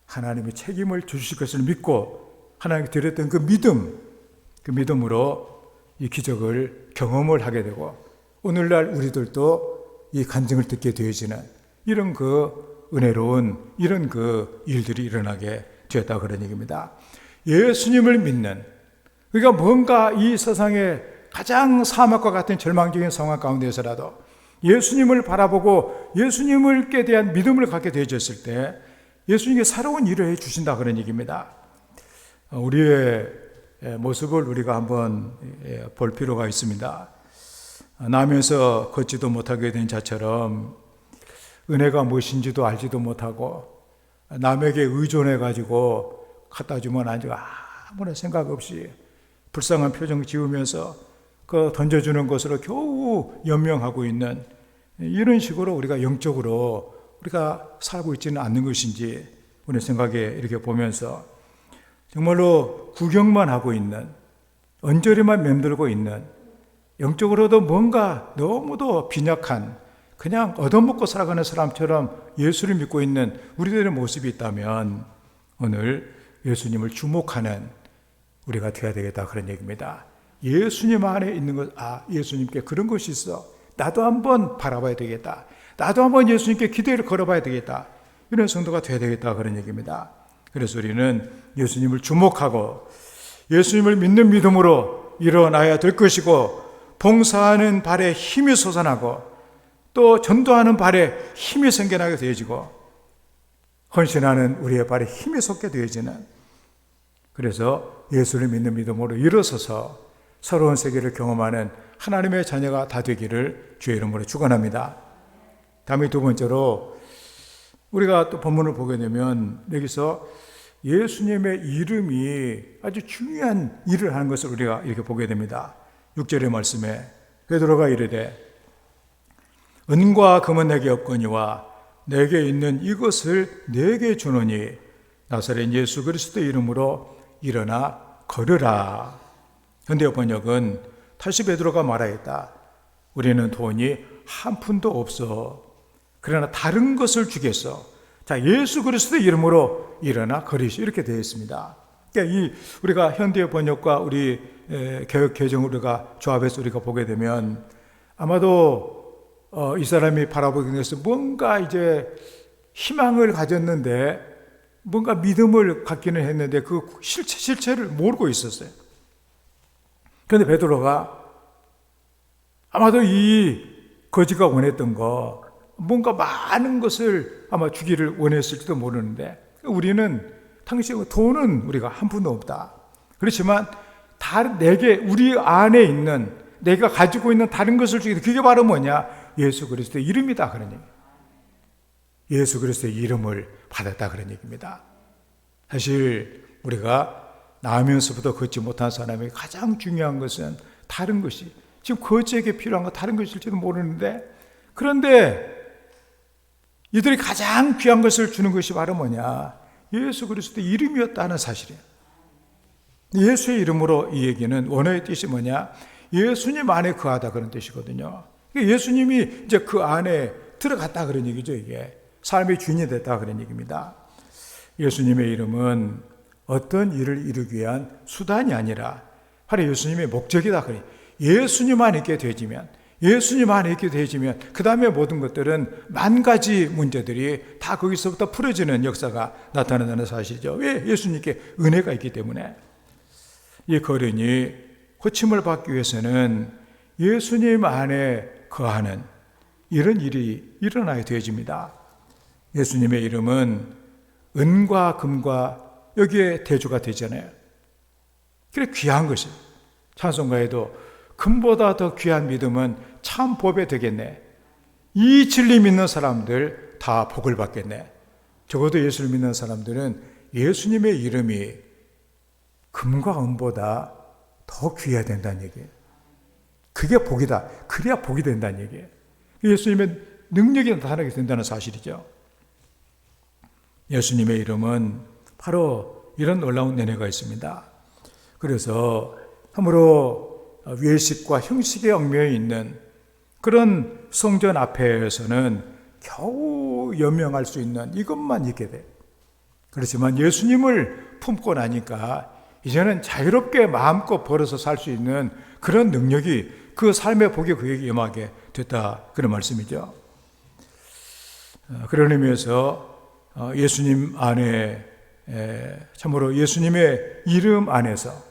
하나님의 책임을 주실 것을 믿고 하나님께 드렸던 그 믿음으로 이 기적을 경험을 하게 되고 오늘날 우리들도 이 간증을 듣게 되어지는 이런 그 은혜로운 이런 그 일들이 일어나게 되었다 그런 얘기입니다. 예수님을 믿는, 그러니까 뭔가 이 세상에 가장 사막과 같은 절망적인 상황 가운데서라도 예수님을 바라보고 예수님께 대한 믿음을 갖게 되어졌을 때 예수님께 새로운 일을 해 주신다 그런 얘기입니다. 우리의 모습을 우리가 한번 볼 필요가 있습니다. 나면서 걷지도 못하게 된 자처럼 은혜가 무엇인지도 알지도 못하고 남에게 의존해 가지고 갖다 주면 아무런 생각 없이 불쌍한 표정 지으면서 그 던져주는 것으로 겨우 연명하고 있는 이런 식으로 우리가 영적으로 우리가 살고 있지는 않는 것인지 우리 생각에 이렇게 보면서 정말로 구경만 하고 있는, 언저리만 맴돌고 있는, 영적으로도 뭔가 너무도 빈약한 그냥 얻어먹고 살아가는 사람처럼 예수를 믿고 있는 우리들의 모습이 있다면 오늘 예수님을 주목하는 우리가 되어야 되겠다 그런 얘기입니다. 예수님 안에 있는 것, 예수님께 그런 것이 있어. 나도 한번 바라봐야 되겠다. 나도 한번 예수님께 기대를 걸어봐야 되겠다. 이런 성도가 되어야 되겠다 그런 얘기입니다. 그래서 우리는 예수님을 주목하고 예수님을 믿는 믿음으로 일어나야 될 것이고 봉사하는 발에 힘이 솟아나고 또 전도하는 발에 힘이 생겨나게 되어지고 헌신하는 우리의 발에 힘이 솟게 되어지는, 그래서 예수를 믿는 믿음으로 일어서서 새로운 세계를 경험하는 하나님의 자녀가 다 되기를 주의 이름으로 축원합니다. 다음에 두 번째로 우리가 또 본문을 보게 되면 여기서 예수님의 이름이 아주 중요한 일을 하는 것을 우리가 이렇게 보게 됩니다. 6절의 말씀에 베드로가 이르되 은과 금은 내게 없거니와 내게 있는 이것을 내게 주노니 나사렛 예수 그리스도의 이름으로 일어나 걸으라. 현대 번역은 다시 베드로가 말하였다. 우리는 돈이 한 푼도 없어. 그러나 다른 것을 주겠어. 자, 예수 그리스도의 이름으로 일어나 거리시. 이렇게 되어 있습니다. 그러니까 우리가 현대 번역과 우리 개역 개정 우리가 조합해서 우리가 보게 되면 아마도 이 사람이 바라보기 위해서 뭔가 이제 희망을 가졌는데 뭔가 믿음을 갖기는 했는데 그 실체를 모르고 있었어요. 그런데 베드로가 아마도 이 거지가 원했던 거 뭔가 많은 것을 아마 주기를 원했을지도 모르는데 우리는 당시 돈은 우리가 한 푼도 없다. 그렇지만 내게 우리 안에 있는 내가 가지고 있는 다른 것을 주기 그게 바로 뭐냐? 예수 그리스도의 이름이다 그런 얘기예요. 예수 그리스도의 이름을 받았다 그런 얘기입니다. 사실 우리가 나면서부터 걷지 못한 사람이 가장 중요한 것은 다른 것이 지금 거지에게 필요한 거 다른 것일지도 모르는데 그런데 이들이 가장 귀한 것을 주는 것이 바로 뭐냐? 예수 그리스도의 이름이었다는 사실이에요. 예수의 이름으로 이 얘기는 원어의 뜻이 뭐냐? 예수님 안에 거하다 그런 뜻이거든요. 예수님이 이제 그 안에 들어갔다 그런 얘기죠. 이게 삶의 주인이 됐다 그런 얘기입니다. 예수님의 이름은 어떤 일을 이루기 위한 수단이 아니라 바로 예수님의 목적이다 그래요. 예수님 안에 있게 되지면 그 다음에 모든 것들은 만 가지 문제들이 다 거기서부터 풀어지는 역사가 나타난다는 사실이죠. 왜? 예수님께 은혜가 있기 때문에. 이 거린이 고침을 받기 위해서는 예수님 안에 거하는 이런 일이 일어나야 되어집니다. 예수님의 이름은 은과 금과 여기에 대조가 되잖아요. 그래 귀한 것이 찬송가에도 금보다 더 귀한 믿음은 참 복이 되겠네. 이 진리 믿는 사람들 다 복을 받겠네. 적어도 예수를 믿는 사람들은 예수님의 이름이 금과 은보다 더 귀해야 된다는 얘기예요. 그게 복이다. 그래야 복이 된다는 얘기예요. 예수님의 능력이 나타나게 된다는 사실이죠. 예수님의 이름은 바로 이런 놀라운 은혜가 있습니다. 그래서 참으로 외식과 형식에 얽매여 있는 그런 성전 앞에서는 겨우 연명할 수 있는 이것만 있게 돼. 그렇지만 예수님을 품고 나니까 이제는 자유롭게 마음껏 벌어서 살 수 있는 그런 능력이 그 삶의 복이 그에게 임하게 됐다 그런 말씀이죠. 그런 의미에서 예수님 안에 참으로 예수님의 이름 안에서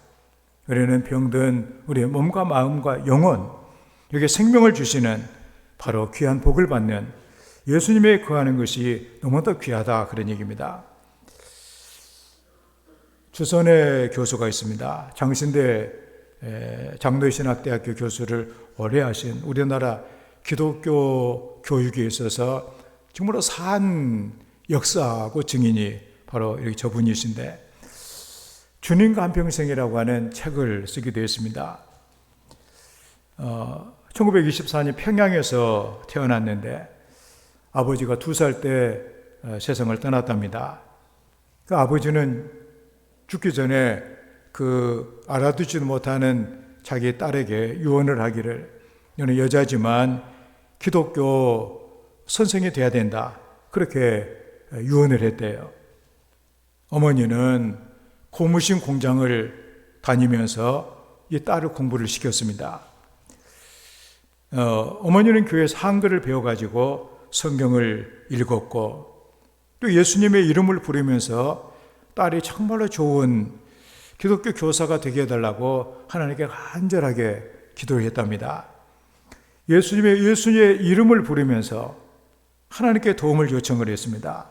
우리는 병든 우리의 몸과 마음과 영혼 여기에 생명을 주시는 바로 귀한 복을 받는 예수님에 거하는 것이 너무나 귀하다 그런 얘기입니다. 주선의 교수가 있습니다. 장신대 장로신학대학교 교수를 오래 하신 우리나라 기독교 교육에 있어서 정말로 산 역사하고 증인이 바로 이렇게 저분이신데 주님과 한평생이라고 하는 책을 쓰게 되었습니다. 1924년 평양에서 태어났는데 아버지가 2살 때 세상을 떠났답니다. 그 아버지는 죽기 전에 그 알아듣지도 못하는 자기 딸에게 유언을 하기를 너는 여자지만 기독교 선생이 돼야 된다. 그렇게 유언을 했대요. 어머니는 고무신 공장을 다니면서 이 딸을 공부를 시켰습니다. 어머니는 교회에서 한글을 배워가지고 성경을 읽었고 또 예수님의 이름을 부르면서 딸이 정말로 좋은 기독교 교사가 되게 해달라고 하나님께 간절하게 기도를 했답니다. 예수님의 이름을 부르면서 하나님께 도움을 요청을 했습니다.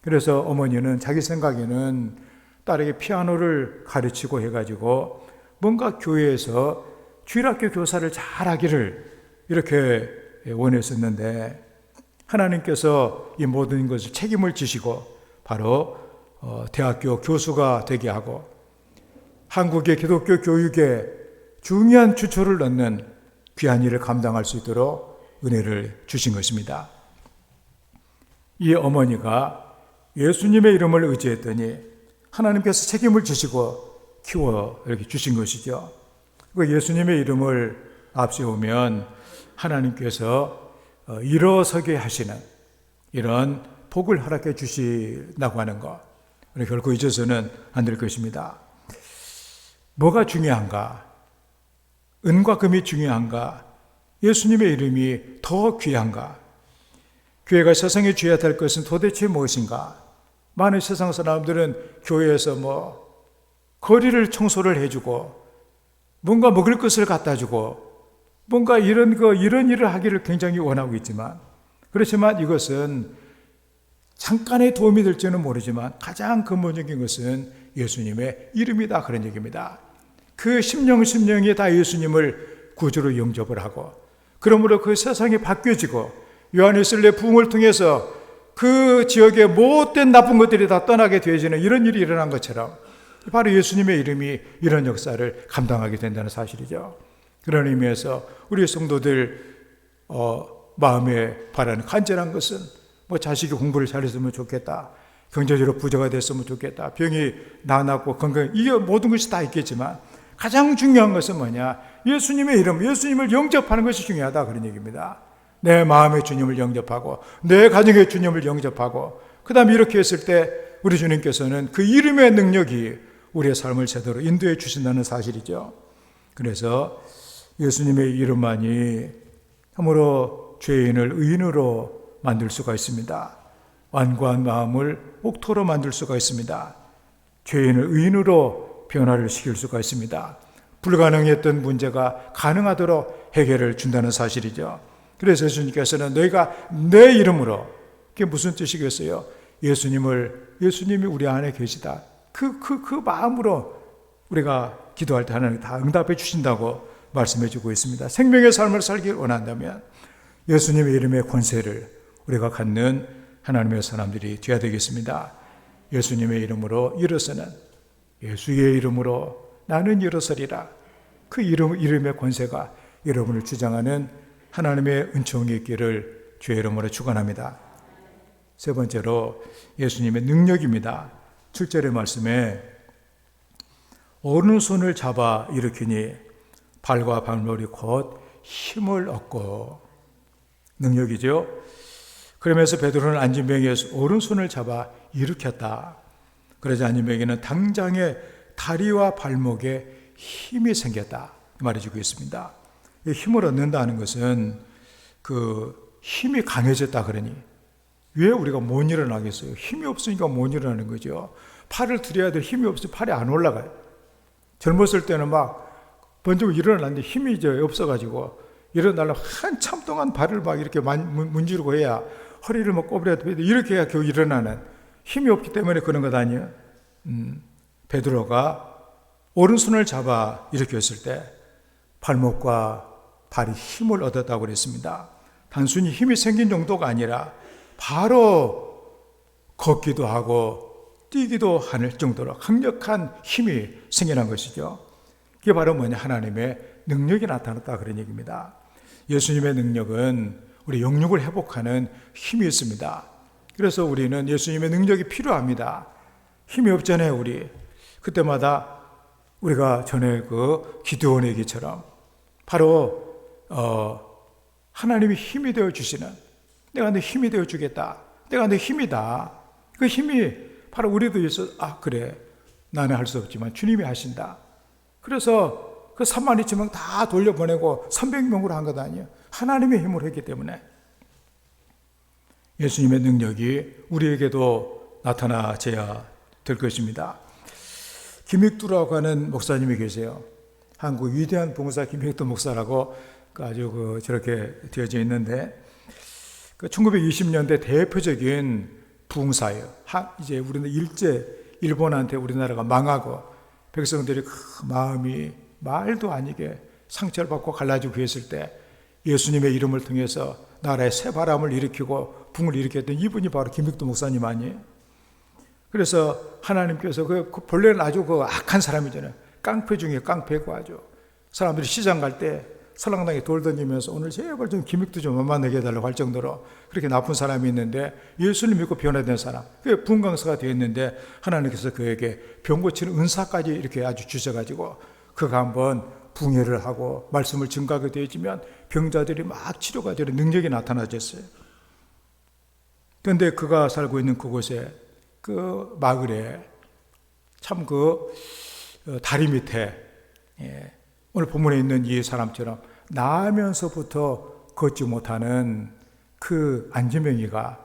그래서 어머니는 자기 생각에는 딸에게 피아노를 가르치고 해가지고 뭔가 교회에서 주일학교 교사를 잘하기를 이렇게 원했었는데 하나님께서 이 모든 것을 책임을 지시고 바로 대학교 교수가 되게 하고 한국의 기독교 교육에 중요한 주초를 넣는 귀한 일을 감당할 수 있도록 은혜를 주신 것입니다. 이 어머니가 예수님의 이름을 의지했더니 하나님께서 책임을 주시고 키워 이렇게 주신 것이죠. 그 예수님의 이름을 앞세우면 하나님께서 일어서게 하시는 이런 복을 허락해 주신다고 하는 것, 결코 잊어서는 안 될 것입니다. 뭐가 중요한가? 은과 금이 중요한가? 예수님의 이름이 더 귀한가? 교회가 세상에 줘야 될 것은 도대체 무엇인가? 많은 세상 사람들은 교회에서 거리를 청소를 해주고 뭔가 먹을 것을 갖다 주고 뭔가 이런 일을 하기를 굉장히 원하고 있지만, 그렇지만 이것은 잠깐의 도움이 될지는 모르지만 가장 근본적인 것은 예수님의 이름이다, 그런 얘기입니다. 그 심령이 다 예수님을 구주로 영접을 하고, 그러므로 그 세상이 바뀌어지고 요한일서의 부흥을 통해서 그 지역의 못된 나쁜 것들이 다 떠나게 되어지는 이런 일이 일어난 것처럼 바로 예수님의 이름이 이런 역사를 감당하게 된다는 사실이죠. 그런 의미에서 우리 성도들 마음에 바라는 간절한 것은 자식이 공부를 잘했으면 좋겠다, 경제적으로 부자가 됐으면 좋겠다, 병이 나았고 건강, 이게 모든 것이 다 있겠지만 가장 중요한 것은 뭐냐? 예수님의 이름, 예수님을 영접하는 것이 중요하다, 그런 얘기입니다. 내 마음의 주님을 영접하고 내 가정의 주님을 영접하고, 그 다음에 이렇게 했을 때 우리 주님께서는 그 이름의 능력이 우리의 삶을 제대로 인도해 주신다는 사실이죠. 그래서 예수님의 이름만이 참으로 죄인을 의인으로 만들 수가 있습니다. 완고한 마음을 옥토로 만들 수가 있습니다. 죄인을 의인으로 변화를 시킬 수가 있습니다. 불가능했던 문제가 가능하도록 해결을 준다는 사실이죠. 그래서 예수님께서는 너희가 내 이름으로, 그게 무슨 뜻이겠어요? 예수님이 우리 안에 계시다, 그 마음으로 우리가 기도할 때 하나님 다 응답해 주신다고 말씀해 주고 있습니다. 생명의 삶을 살길 원한다면 예수님의 이름의 권세를 우리가 갖는 하나님의 사람들이 되어야 되겠습니다. 예수님의 이름으로 일어서는, 예수의 이름으로 나는 일어서리라, 그 이름의 권세가 여러분을 주장하는 하나님의 은총이 있기를 주의 이름으로 축원합니다. 세 번째로 예수님의 능력입니다. 7절의 말씀에 오른손을 잡아 일으키니 발과 발목이 곧 힘을 얻고, 능력이죠. 그러면서 베드로는 안진뱅이에서 오른손을 잡아 일으켰다. 그러자 안진뱅이는 당장에 다리와 발목에 힘이 생겼다, 말해주고 있습니다. 힘을 얻는다는 것은 그 힘이 강해졌다, 그러니 왜 우리가 못 일어나겠어요? 힘이 없으니까 못 일어나는 거죠. 팔을 들여야 될 힘이 없으면 팔이 안 올라가요. 젊었을 때는 막 번쩍 일어나는데 힘이 이제 없어가지고 일어나려면 한참 동안 발을 막 이렇게 문지르고 해야, 허리를 막 꼬부려야 돼, 이렇게 해야 겨우 일어나는, 힘이 없기 때문에 그런 것 아니에요? 베드로가 오른손을 잡아 일으켰을 때 발목과 발이 힘을 얻었다고 그랬습니다. 단순히 힘이 생긴 정도가 아니라 바로 걷기도 하고 뛰기도 할 정도로 강력한 힘이 생겨난 것이죠. 그게 바로 뭐냐? 하나님의 능력이 나타났다, 그런 얘기입니다. 예수님의 능력은 우리 영육을 회복하는 힘이 있습니다. 그래서 우리는 예수님의 능력이 필요합니다. 힘이 없잖아요, 우리. 그때마다 우리가 전에 그 기드온의 얘기처럼 바로 하나님이 힘이 되어 주시는, 내가 내 힘이 되어 주겠다, 내가 내 힘이다, 그 힘이 바로 우리도 있어. 그래, 나는 할 수 없지만 주님이 하신다. 그래서 그 32,000명 다 돌려보내고 300명으로 한 것 아니에요. 하나님의 힘으로 했기 때문에 예수님의 능력이 우리에게도 나타나져야 될 것입니다. 김익두라고 하는 목사님이 계세요. 한국 위대한 봉사 김익두 목사라고 아주 저렇게 되어져 있는데, 1920년대 대표적인 부흥사예요. 이제 우리는 일본한테 우리나라가 망하고 백성들이 그 마음이 말도 아니게 상처를 받고 갈라지고 했을 때 예수님의 이름을 통해서 나라에 새바람을 일으키고 붕을 일으켰던 이분이 바로 김익두 목사님 아니에요? 그래서 하나님께서 본래는 아주 악한 사람이잖아요. 깡패 중에 깡패고 아주. 사람들이 시장 갈 때 설렁탕에 돌 던지면서 오늘 제발 좀 김익두 좀 만나게 해달라고 할 정도로 그렇게 나쁜 사람이 있는데, 예수를 믿고 변화된 사람, 그게 부흥강사가 되었는데 하나님께서 그에게 병 고치는 은사까지 이렇게 아주 주셔가지고 그가 한번 붕해를 하고 말씀을 증거하게 되어지면 병자들이 막 치료가 되는 능력이 나타나졌어요. 그런데 그가 살고 있는 그곳에 그 마을에 참 다리 밑에 오늘 본문에 있는 이 사람처럼 나면서부터 걷지 못하는 그 안지명이가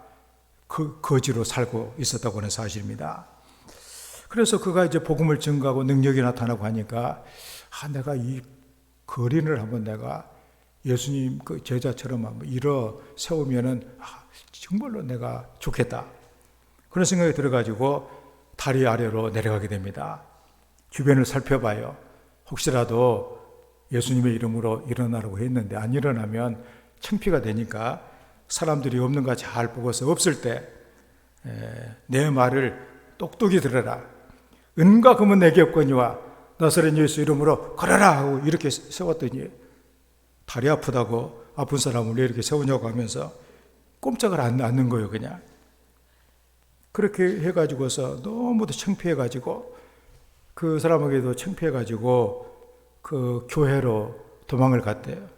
그 거지로 살고 있었다고 하는 사실입니다. 그래서 그가 이제 복음을 증거하고 능력이 나타나고 하니까 내가 이 거린을 한번 내가 예수님 그 제자처럼 한번 일어 세우면은 정말로 내가 좋겠다. 그런 생각이 들어가지고 다리 아래로 내려가게 됩니다. 주변을 살펴봐요. 혹시라도 예수님의 이름으로 일어나라고 했는데 안 일어나면 창피가 되니까 사람들이 없는가 잘 보고서 없을 때 내 말을 똑똑히 들어라. 은과 금은 내게 없거니와 나사렛 예수 이름으로 걸어라 하고 이렇게 세웠더니 다리 아프다고 아픈 사람을 왜 이렇게 세우냐고 하면서 꼼짝을 안 놓는 거예요. 그냥 그렇게 해가지고서 너무도 창피해가지고 그 사람에게도 창피해가지고 그 교회로 도망을 갔대요.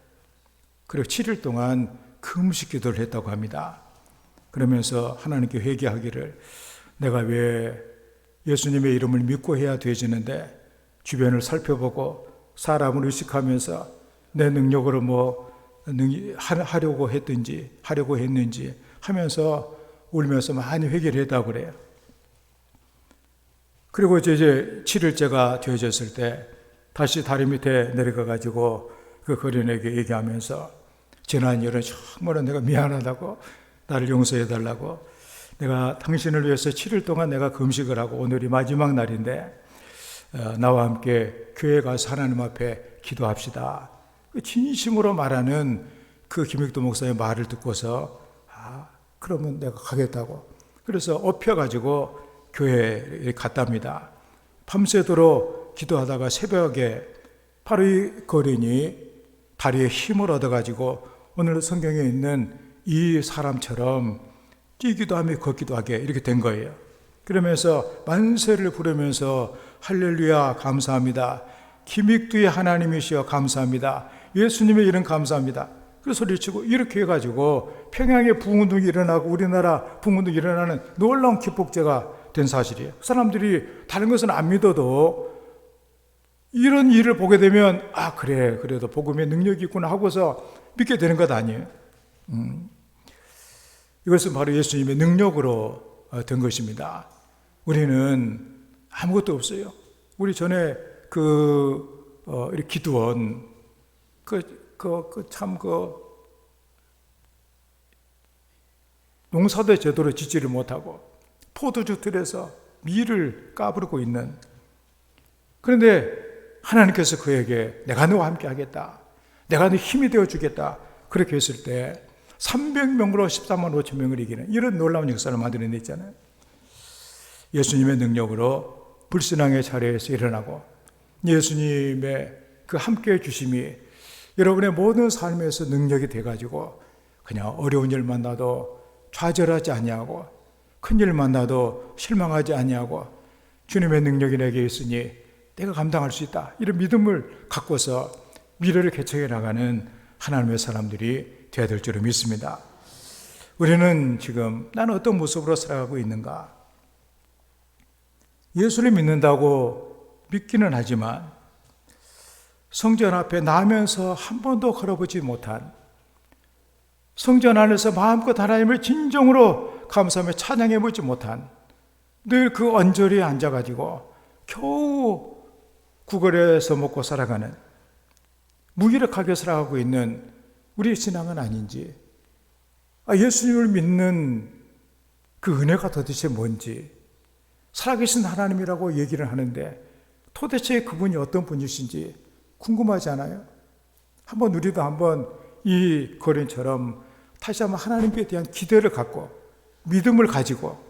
그리고 7일 동안 금식 기도를 했다고 합니다. 그러면서 하나님께 회개하기를 내가 왜 예수님의 이름을 믿고 해야 되지는데 주변을 살펴보고 사람을 의식하면서 내 능력으로 하려고 했는지 하면서 울면서 많이 회개를 했다고 그래요. 그리고 이제 7일째가 되어졌을 때 다시 다리 밑에 내려가 가지고 그 거린에게 얘기하면서 지난 일은 정말로 내가 미안하다고 나를 용서해 달라고 내가 당신을 위해서 7일 동안 내가 금식을 하고 오늘이 마지막 날인데 나와 함께 교회 가서 하나님 앞에 기도합시다. 진심으로 말하는 그 김익도 목사의 말을 듣고서 그러면 내가 가겠다고 그래서 업혀가지고 교회에 갔답니다. 밤새도록 기도하다가 새벽에 바로 이 거린이 다리에 힘을 얻어가지고 오늘 성경에 있는 이 사람처럼 뛰기도 하며 걷기도 하게 이렇게 된 거예요. 그러면서 만세를 부르면서 할렐루야 감사합니다. 김익두의 하나님이시여 감사합니다. 예수님의 이름 감사합니다. 그 소리치고 이렇게 해가지고 평양에 붕운동이 일어나고 우리나라 붕운동이 일어나는 놀라운 기폭제가 된 사실이에요. 사람들이 다른 것은 안 믿어도 이런 일을 보게 되면 그래 그래도 복음의 능력이 있구나 하고서 믿게 되는 것 아니에요. 이것은 바로 예수님의 능력으로 된 것입니다. 우리는 아무것도 없어요. 우리 전에 이렇게 기도원 농사도 제대로 짓지를 못하고 포도주 들에서 밀을 까부르고 있는 그런데 하나님께서 그에게 내가 너와 함께 하겠다. 내가 너 힘이 되어 주겠다. 그렇게 했을 때 300명으로 14만 5천 명을 이기는 이런 놀라운 역사를 만들어냈잖아요. 예수님의 능력으로 불신앙의 자리에서 일어나고 예수님의 그 함께해 주심이 여러분의 모든 삶에서 능력이 돼가지고 그냥 어려운 일 만나도 좌절하지 아니하고 큰일 만나도 실망하지 아니하고 주님의 능력이 내게 있으니 내가 감당할 수 있다. 이런 믿음을 갖고서 미래를 개척해 나가는 하나님의 사람들이 되어야 될 줄을 믿습니다. 우리는 지금 나는 어떤 모습으로 살아가고 있는가? 예수를 믿는다고 믿기는 하지만 성전 앞에 나면서 한 번도 걸어보지 못한 성전 안에서 마음껏 하나님을 진정으로 감사하며 찬양해보지 못한 늘 그 언저리에 앉아가지고 겨우 구걸에서 먹고 살아가는 무기력하게 살아가고 있는 우리의 신앙은 아닌지 예수님을 믿는 그 은혜가 도대체 뭔지 살아계신 하나님이라고 얘기를 하는데 도대체 그분이 어떤 분이신지 궁금하지 않아요? 우리도 한번 이 거린처럼 다시 한번 하나님께 대한 기대를 갖고 믿음을 가지고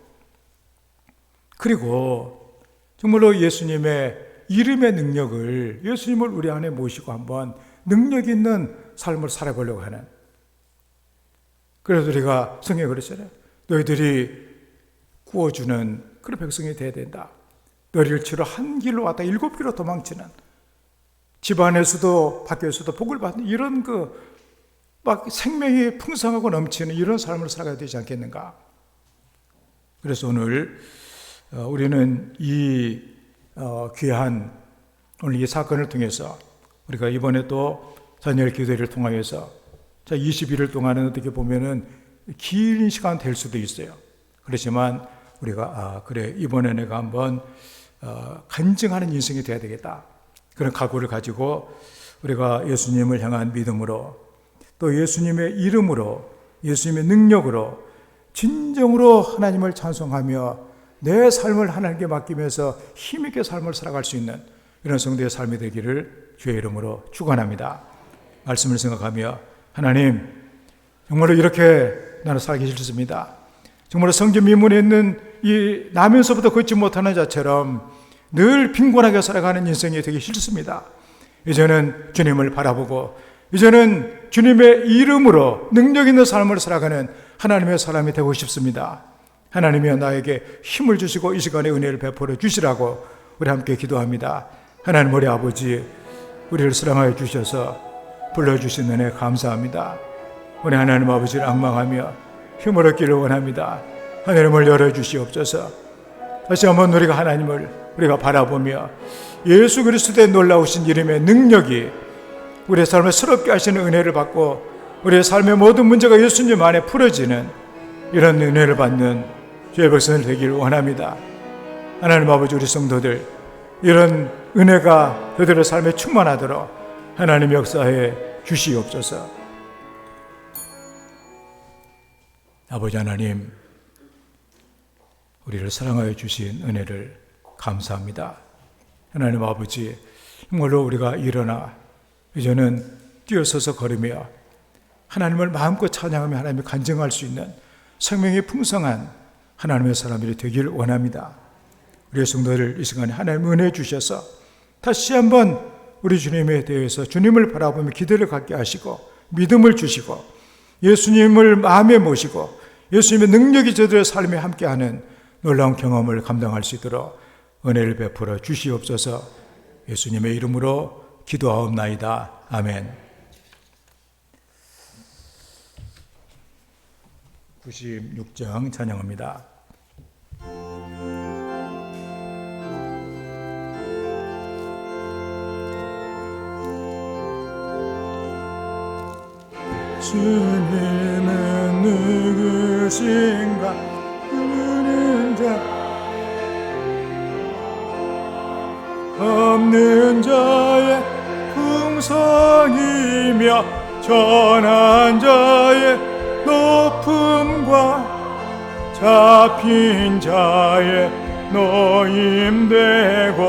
그리고 정말로 예수님의 이름의 능력을 예수님을 우리 안에 모시고 한번 능력 있는 삶을 살아보려고 하는 그래서 우리가 성경에 그랬잖아요. 너희들이 구워주는 그런 백성이 되어야 된다. 너희를 치러 한 길로 왔다 7길로 도망치는 집안에서도 밖에서도 복을 받는 이런 막 생명이 풍성하고 넘치는 이런 삶을 살아가야 되지 않겠는가? 그래서 오늘 우리는 이 귀한 오늘 이 사건을 통해서 우리가 이번에 또 다니엘 기도회를 통하여서 20일을 동안은 어떻게 보면은 긴 시간 될 수도 있어요. 그렇지만 우리가 그래 이번에 내가 한번 간증하는 인생이 돼야 되겠다. 그런 각오를 가지고 우리가 예수님을 향한 믿음으로 또 예수님의 이름으로 예수님의 능력으로 진정으로 하나님을 찬송하며 내 삶을 하나님께 맡기면서 힘있게 삶을 살아갈 수 있는 이런 성도의 삶이 되기를 주의 이름으로 축원합니다. 말씀을 생각하며 하나님 정말로 이렇게 나는 살기 싫습니다. 정말로 성전 미문에 있는 이 나면서부터 걷지 못하는 자처럼 늘 빈곤하게 살아가는 인생이 되기 싫습니다. 이제는 주님을 바라보고 이제는 주님의 이름으로 능력 있는 삶을 살아가는 하나님의 사람이 되고 싶습니다. 하나님이여 나에게 힘을 주시고 이 시간에 은혜를 베풀어 주시라고 우리 함께 기도합니다. 하나님 우리 아버지 우리를 사랑하여 주셔서 불러주신 은혜 감사합니다. 우리 하나님 아버지를 앙망하며 힘을 얻기를 원합니다. 하나님을 열어주시옵소서. 다시 한번 우리가 하나님을 우리가 바라보며 예수 그리스도의 놀라우신 이름의 능력이 우리의 삶을 새롭게 하시는 은혜를 받고 우리의 삶의 모든 문제가 예수님 안에 풀어지는 이런 은혜를 받는 주의 백성들 되기를 원합니다. 하나님 아버지 우리 성도들 이런 은혜가 그들의 삶에 충만하도록 하나님 역사해 주시옵소서. 아버지 하나님 우리를 사랑하여 주신 은혜를 감사합니다. 하나님 아버지 정말로 우리가 일어나 이제는 뛰어서서 걸으며 하나님을 마음껏 찬양하며 하나님을 간증할 수 있는 생명이 풍성한 하나님의 사람들이 되기를 원합니다. 우리의 성도를 이 시간에 하나님 은혜 주셔서 다시 한번 우리 주님에 대해서 주님을 바라보며 기대를 갖게 하시고 믿음을 주시고 예수님을 마음에 모시고 예수님의 능력이 저들의 삶에 함께하는 놀라운 경험을 감당할 수 있도록 은혜를 베풀어 주시옵소서. 예수님의 이름으로 기도하옵나이다. 아멘. 96장 찬양합니다. 주님은 누구신가 부르는 자 없는 자의 풍성이며 전한 자의 높음과 잡힌 자의 노임되고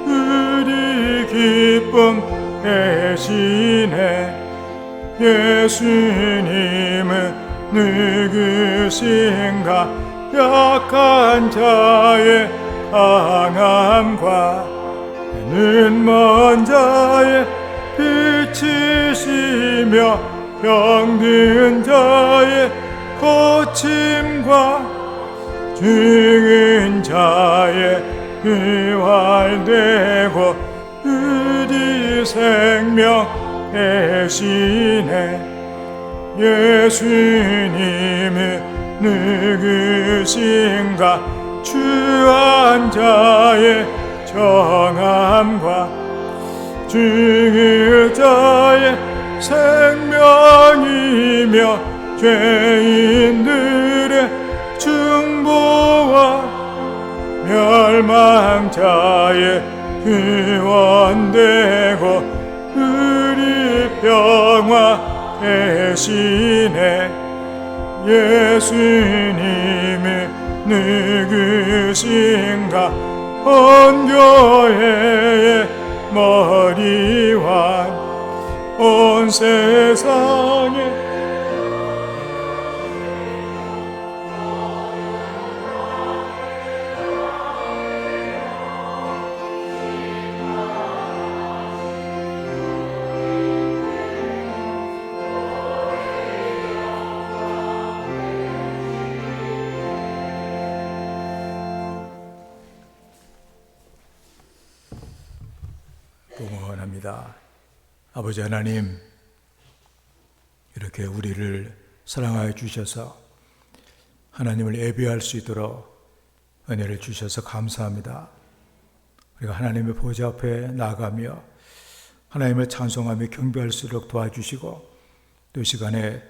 우리 기쁨 대신에 예수님은 누구신가 약한 자의 강함과 눈먼 자의 빛이시며 병든 자의 고침과 죽은 자의 부활되고 우리 생명 대신에 예수님이 누구신가 주한 자의 정함과 죽을 자의 생명이며 죄인들의 중보와 멸망자의 구원되고 우리 평화 대신에 예수님이 누구신가 온 교회의 머리와 온 세상에 봉헌합니다. 아버지 하나님, 이렇게 우리를 사랑하여 주셔서 하나님을 예배할 수 있도록 은혜를 주셔서 감사합니다. 우리가 하나님의 보좌 앞에 나아가며 하나님을 찬송하며 경배할 수 있도록 도와주시고, 또 이 시간에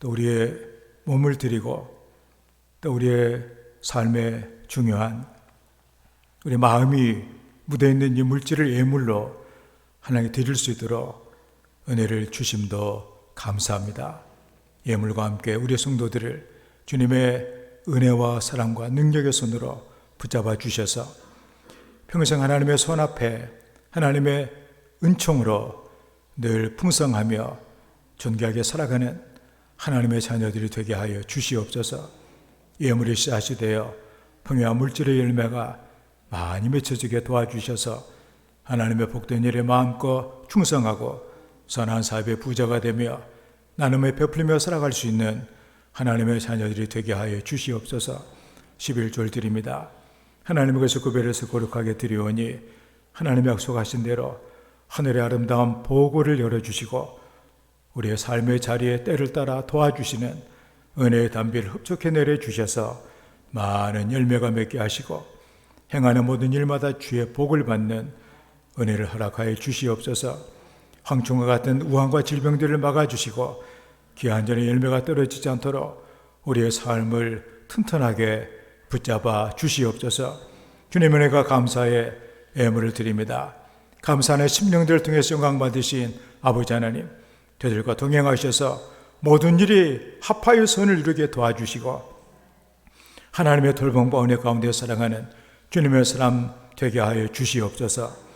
또 우리의 몸을 드리고 또 우리의 삶에 중요한 우리 마음이 묻어있는 이 물질을 예물로 하나님께 드릴 수 있도록 은혜를 주심도 감사합니다. 예물과 함께 우리 성도들을 주님의 은혜와 사랑과 능력의 손으로 붙잡아 주셔서 평생 하나님의 손 앞에 하나님의 은총으로 늘 풍성하며 존귀하게 살아가는 하나님의 자녀들이 되게 하여 주시옵소서. 예물이 씨앗이 되어 풍요한 물질의 열매가 많이 맺혀지게 도와주셔서 하나님의 복된 일에 마음껏 충성하고 선한 사업의 부자가 되며 나눔에 베풀며 살아갈 수 있는 하나님의 자녀들이 되게 하여 주시옵소서. 11절 드립니다. 하나님께서 구별해서 거룩하게 드리오니 하나님의 약속하신 대로 하늘의 아름다운 보고를 열어주시고 우리의 삶의 자리에 때를 따라 도와주시는 은혜의 담비를 흡족해 내려주셔서 많은 열매가 맺게 하시고 행하는 모든 일마다 주의 복을 받는 은혜를 허락하여 주시옵소서. 황충과 같은 우환과 질병들을 막아주시고 기한전의 열매가 떨어지지 않도록 우리의 삶을 튼튼하게 붙잡아 주시옵소서. 주님의 은혜가 감사의 예물을 드립니다. 감사의 심령들을 통해서 영광 받으신 아버지 하나님, 저들과 동행하셔서 모든 일이 합하여 선을 이루게 도와주시고 하나님의 돌봄과 은혜 가운데 살아가는 주님의 사람 되게 하여 주시옵소서.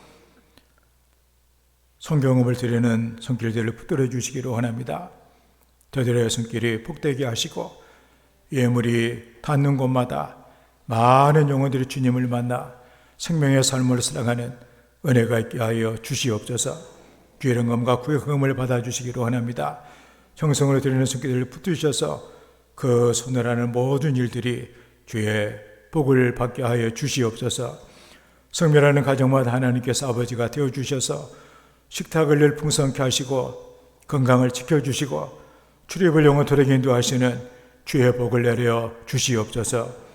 성경음을 드리는 손길들을 붙들어 주시기를 원합니다. 저들의 손길이 복되게 하시고 예물이 닿는 곳마다 많은 영혼들이 주님을 만나 생명의 삶을 살아가는 은혜가 있게 하여 주시옵소서. 주의 영감과 구의 흥을 받아주시기를 원합니다. 정성으로 드리는 손길을 붙드셔서 그 손을 하는 모든 일들이 주의 복을 받게 하여 주시옵소서. 성별하는 가정마다 하나님께서 아버지가 되어주셔서 식탁을 늘 풍성케 하시고 건강을 지켜주시고 출입을 영원토록 인도하시는 주의 복을 내려 주시옵소서.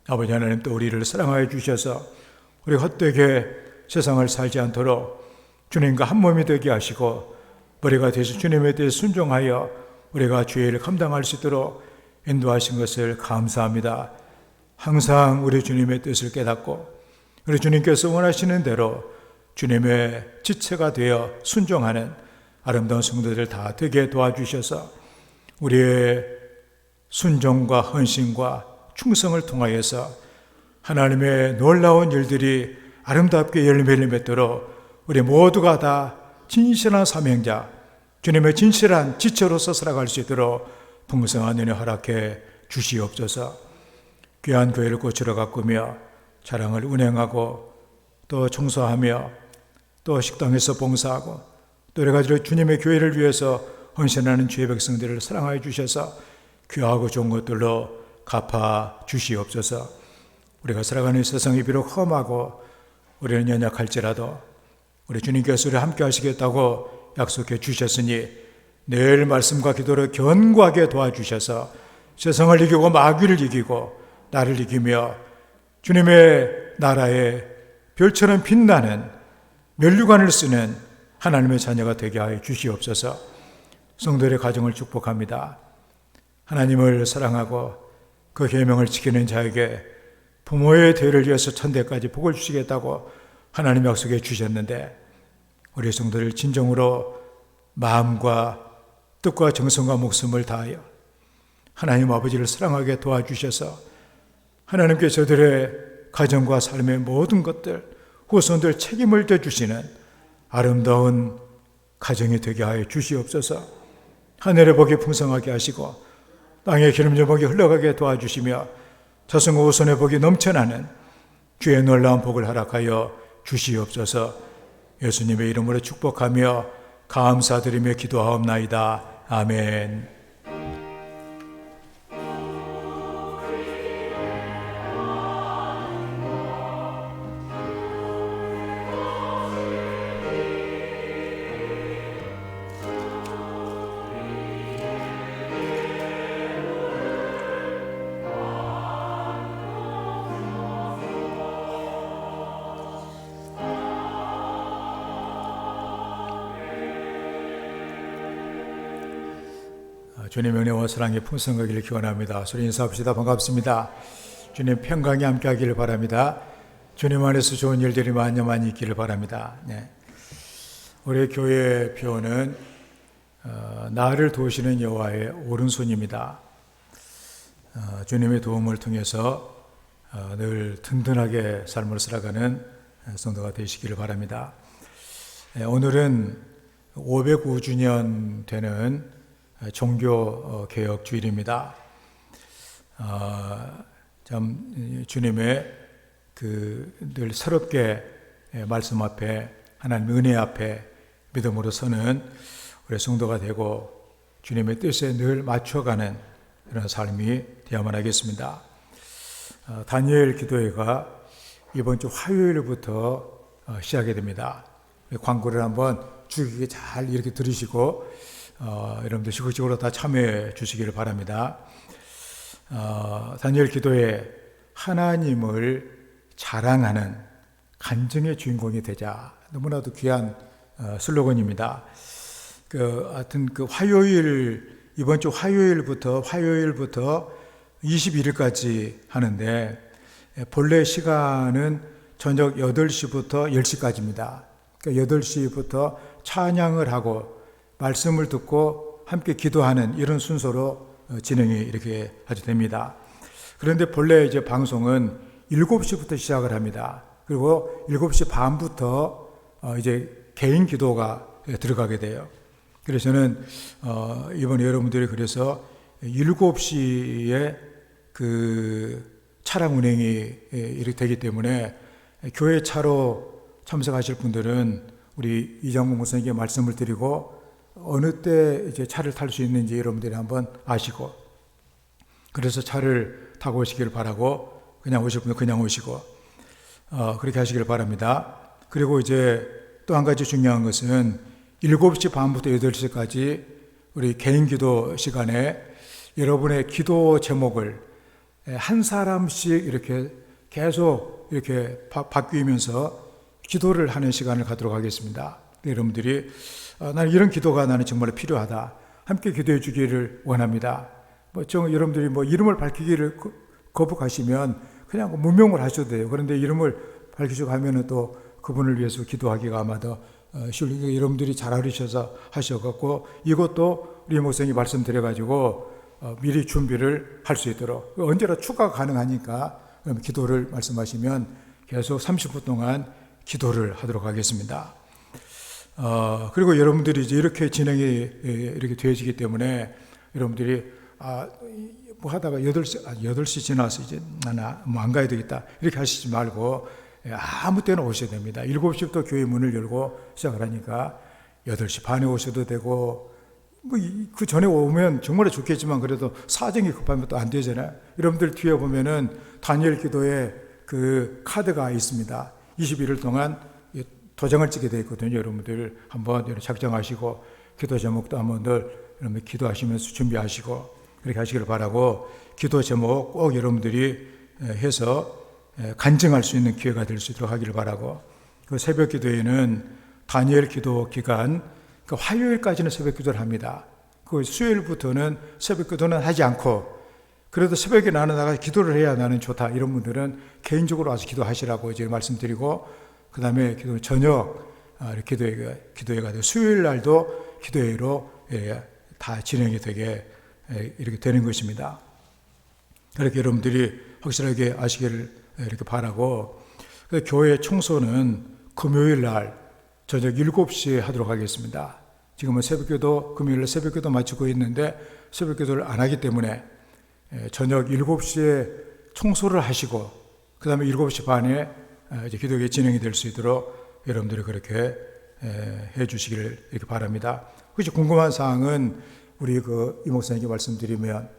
아버지 하나님, 또 우리를 사랑하여 주셔서 우리 헛되게 세상을 살지 않도록 주님과 한 몸이 되게 하시고 머리가 되신 주님에 대해 순종하여 우리가 주의 일을 감당할 수 있도록 인도하신 것을 감사합니다. 항상 우리 주님의 뜻을 깨닫고 우리 주님께서 원하시는 대로 주님의 지체가 되어 순종하는 아름다운 성도들 다 되게 도와주셔서 우리의 순종과 헌신과 충성을 통하여서 하나님의 놀라운 일들이 아름답게 열매를 맺도록 우리 모두가 다 진실한 사명자, 주님의 진실한 지체로서 살아갈 수 있도록 풍성한 은혜 허락해 주시옵소서. 귀한 교회를 고치러 가꾸며 자랑을 운행하고 또 청소하며 또 식당에서 봉사하고 또 여러 가지로 주님의 교회를 위해서 헌신하는 주의 백성들을 사랑하여 주셔서 귀하고 좋은 것들로 갚아 주시옵소서. 우리가 살아가는 세상이 비록 험하고 우리는 연약할지라도 우리 주님께서 우리와 함께 하시겠다고 약속해 주셨으니 늘 말씀과 기도로 견고하게 도와주셔서 세상을 이기고 마귀를 이기고 나를 이기며 주님의 나라에 별처럼 빛나는 면류관을 쓰는 하나님의 자녀가 되게 하여 주시옵소서. 성도들의 가정을 축복합니다. 하나님을 사랑하고 그 계명을 지키는 자에게 부모의 대를 위해서 천대까지 복을 주시겠다고 하나님 약속해 주셨는데 우리 성도들 진정으로 마음과 뜻과 정성과 목숨을 다하여 하나님 아버지를 사랑하게 도와주셔서 하나님께 저들의 가정과 삶의 모든 것들, 후손들 책임을 져주시는 아름다운 가정이 되게 하여 주시옵소서. 하늘의 복이 풍성하게 하시고 땅의 기름진 복이 흘러가게 도와주시며 자손과 후손의 복이 넘쳐나는 주의 놀라운 복을 허락하여 주시옵소서. 예수님의 이름으로 축복하며 감사드리며 기도하옵나이다. 아멘. 주님의 은혜와 사랑이 풍성하기를 기원합니다. 소리 인사합시다. 반갑습니다. 주님 평강이 함께하기를 바랍니다. 주님 안에서 좋은 일들이 많이 있기를 바랍니다. 네. 우리 교회 표어는 나를 도우시는 여호와의 오른손입니다. 주님의 도움을 통해서 늘 든든하게 삶을 살아가는 성도가 되시기를 바랍니다. 오늘은 505주년 되는 종교개혁 주일입니다. 참 주님의 늘 새롭게 말씀 앞에 하나님 은혜 앞에 믿음으로 서는 우리 성도가 되고 주님의 뜻에 늘 맞춰가는 그런 삶이 되어야만 하겠습니다. 다니엘 기도회가 이번 주 화요일부터 시작이 됩니다. 광고를 한번 주의 잘 이렇게 들으시고 여러분들 적극적으로 다 참여해 주시기를 바랍니다. 다니엘 기도회 하나님을 자랑하는 간증의 주인공이 되자. 너무나도 귀한 슬로건입니다. 하여튼 화요일, 이번 주 화요일부터 21일까지 하는데, 본래 시간은 저녁 8시부터 10시까지입니다. 그러니까 8시부터 찬양을 하고, 말씀을 듣고 함께 기도하는 이런 순서로 진행이 이렇게 아주 됩니다. 그런데 본래 이제 방송은 7시부터 시작을 합니다. 그리고 7시 반부터 이제 개인 기도가 들어가게 돼요. 그래서 저는 이번에 여러분들이 그래서 7시에 차량 운행이 이렇게 되기 때문에 교회 차로 참석하실 분들은 우리 이장국 목사님께 말씀을 드리고 어느 때 이제 차를 탈 수 있는지 여러분들이 한번 아시고, 그래서 차를 타고 오시길 바라고, 그냥 오실 분은 그냥 오시고 그렇게 하시길 바랍니다. 그리고 이제 또 한 가지 중요한 것은 7시 반부터 8시까지 우리 개인 기도 시간에 여러분의 기도 제목을 한 사람씩 이렇게 계속 이렇게 바뀌면서 기도를 하는 시간을 갖도록 하겠습니다. 여러분들이 나는 이런 기도가 나는 정말 필요하다, 함께 기도해 주기를 원합니다. 여러분들이 이름을 밝히기를 거북하시면 그냥 문명을 하셔도 돼요. 그런데 이름을 밝히시고 하면은 또 그분을 위해서 기도하기가 아마도 쉬우니까 여러분들이 잘 알으셔서 하셔갖고, 이것도 우리 목사님이 말씀드려가지고 미리 준비를 할 수 있도록, 언제나 추가 가능하니까 기도를 말씀하시면 계속 30분 동안 기도를 하도록 하겠습니다. 그리고 여러분들이 이제 이렇게 진행이 이렇게 되어지기 때문에 여러분들이 하다가 8시 지나서 이제 안 가야 되겠다 이렇게 하시지 말고 아무 때나 오셔야 됩니다. 7시부터 교회 문을 열고 시작을 하니까 8시 반에 오셔도 되고, 그 전에 오면 정말 좋겠지만 그래도 사정이 급하면 또 안 되잖아요. 여러분들 뒤에 보면은 다니엘 기도에 카드가 있습니다. 21일 동안 도장을 찍게 되어 있거든요. 여러분들 한번 작정하시고 기도 제목도 한번 늘 여러분 기도하시면서 준비하시고 그렇게 하시기를 바라고, 기도 제목 꼭 여러분들이 해서 간증할 수 있는 기회가 될 수 있도록 하기를 바라고, 그 새벽 기도에는 다니엘 기도 기간, 화요일까지는 새벽 기도를 합니다. 그 수요일부터는 새벽 기도는 하지 않고, 그래도 새벽에 나는 나가서 기도를 해야 나는 좋다 이런 분들은 개인적으로 와서 기도하시라고 이제 말씀드리고, 그 다음에 저녁 기도회가 되고, 수요일 날도 기도회로 다 진행이 되게 이렇게 되는 것입니다. 그렇게 여러분들이 확실하게 아시기를 이렇게 바라고, 교회 청소는 금요일 날 저녁 7시에 하도록 하겠습니다. 지금은 새벽기도, 금요일 날 새벽기도 마치고 있는데 새벽기도를 안 하기 때문에 저녁 7시에 청소를 하시고, 그 다음에 7시 반에 이제 기도가 진행이 될 수 있도록 여러분들이 그렇게 해 주시기를 이렇게 바랍니다. 혹시 궁금한 사항은 우리 이 목사님께 말씀드리면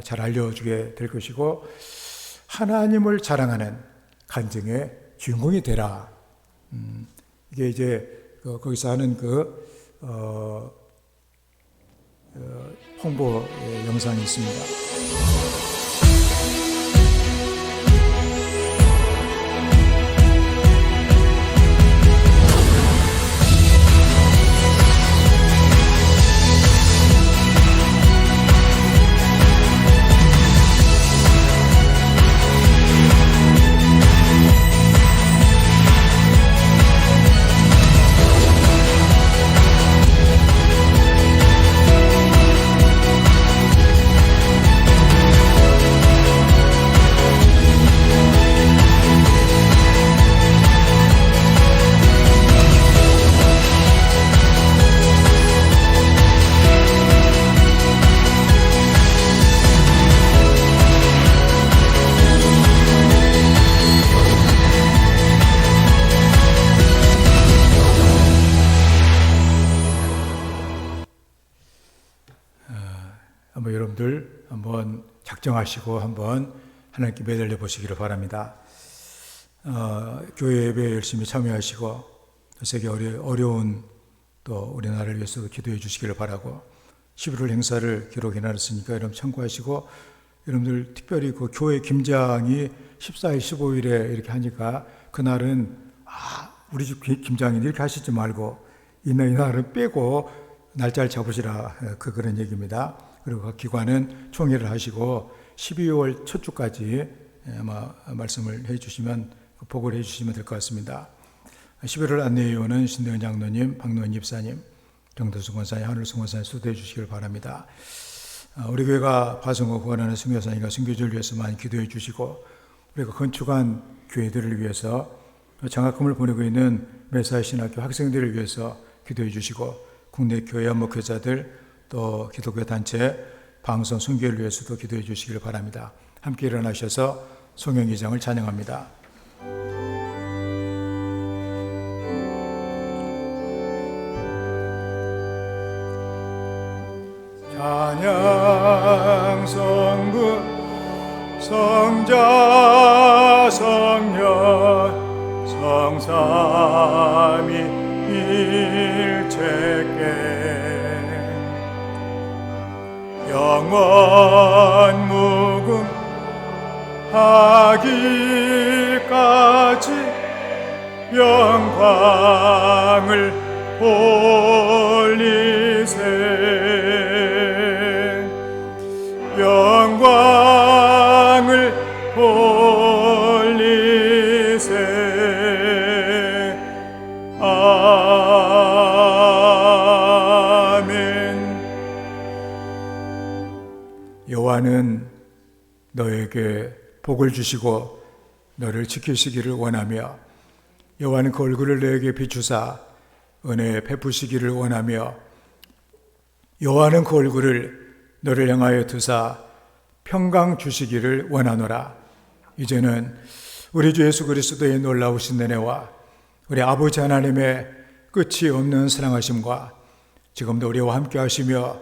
잘 알려주게 될 것이고, 하나님을 자랑하는 간증의 주인공이 되라. 이게 이제 거기서 하는 홍보 영상이 있습니다. 여러분들 한번 작정하시고 한번 하나님께 매달려 보시기를 바랍니다. 교회 예배에 열심히 참여하시고 세계 어려운 또 우리나라를 위해서도 기도해 주시기를 바라고 11월 행사를 기록해 놨으니까 여러분 참고하시고 여러분들 특별히 그 교회 김장이 14일, 15일에 이렇게 하니까 그날은 우리 집 김장인데 이렇게 하시지 말고 이날은 빼고 날짜를 잡으시라 그런 얘기입니다. 그리고 각 기관은 총회를 하시고 12월 첫 주까지 아마 말씀을 해주시면 보고를 해주시면 될 것 같습니다. 11월 안내위원은 신대현 장로님, 박노원 집사님, 정도수 권사님, 하늘수 권사님 수도해 주시길 바랍니다. 우리 교회가 화성을 후원하는 선교사님과 선교지를 위해서 많이 기도해 주시고 우리가 건축한 교회들을 위해서 장학금을 보내고 있는 메사야 신학교 학생들을 위해서 기도해 주시고 국내 교회와 목회자들 또 기독교 단체 방송 선교를 위해서도 기도해 주시길 바랍니다. 함께 일어나셔서 송영기장을 찬양합니다. 찬양 성부 성자 성령 성삼위 일체께 영원 무궁하기까지 영광을 올리세 영광을 올리세 아멘. 여호와는 너에게 복을 주시고 너를 지키시기를 원하며 여호와는 그 얼굴을 너에게 비추사 은혜 베푸시기를 원하며 여호와는 그 얼굴을 너를 향하여 두사 평강 주시기를 원하노라. 이제는 우리 주 예수 그리스도의 놀라우신 은혜와 우리 아버지 하나님의 끝이 없는 사랑하심과 지금도 우리와 함께 하시며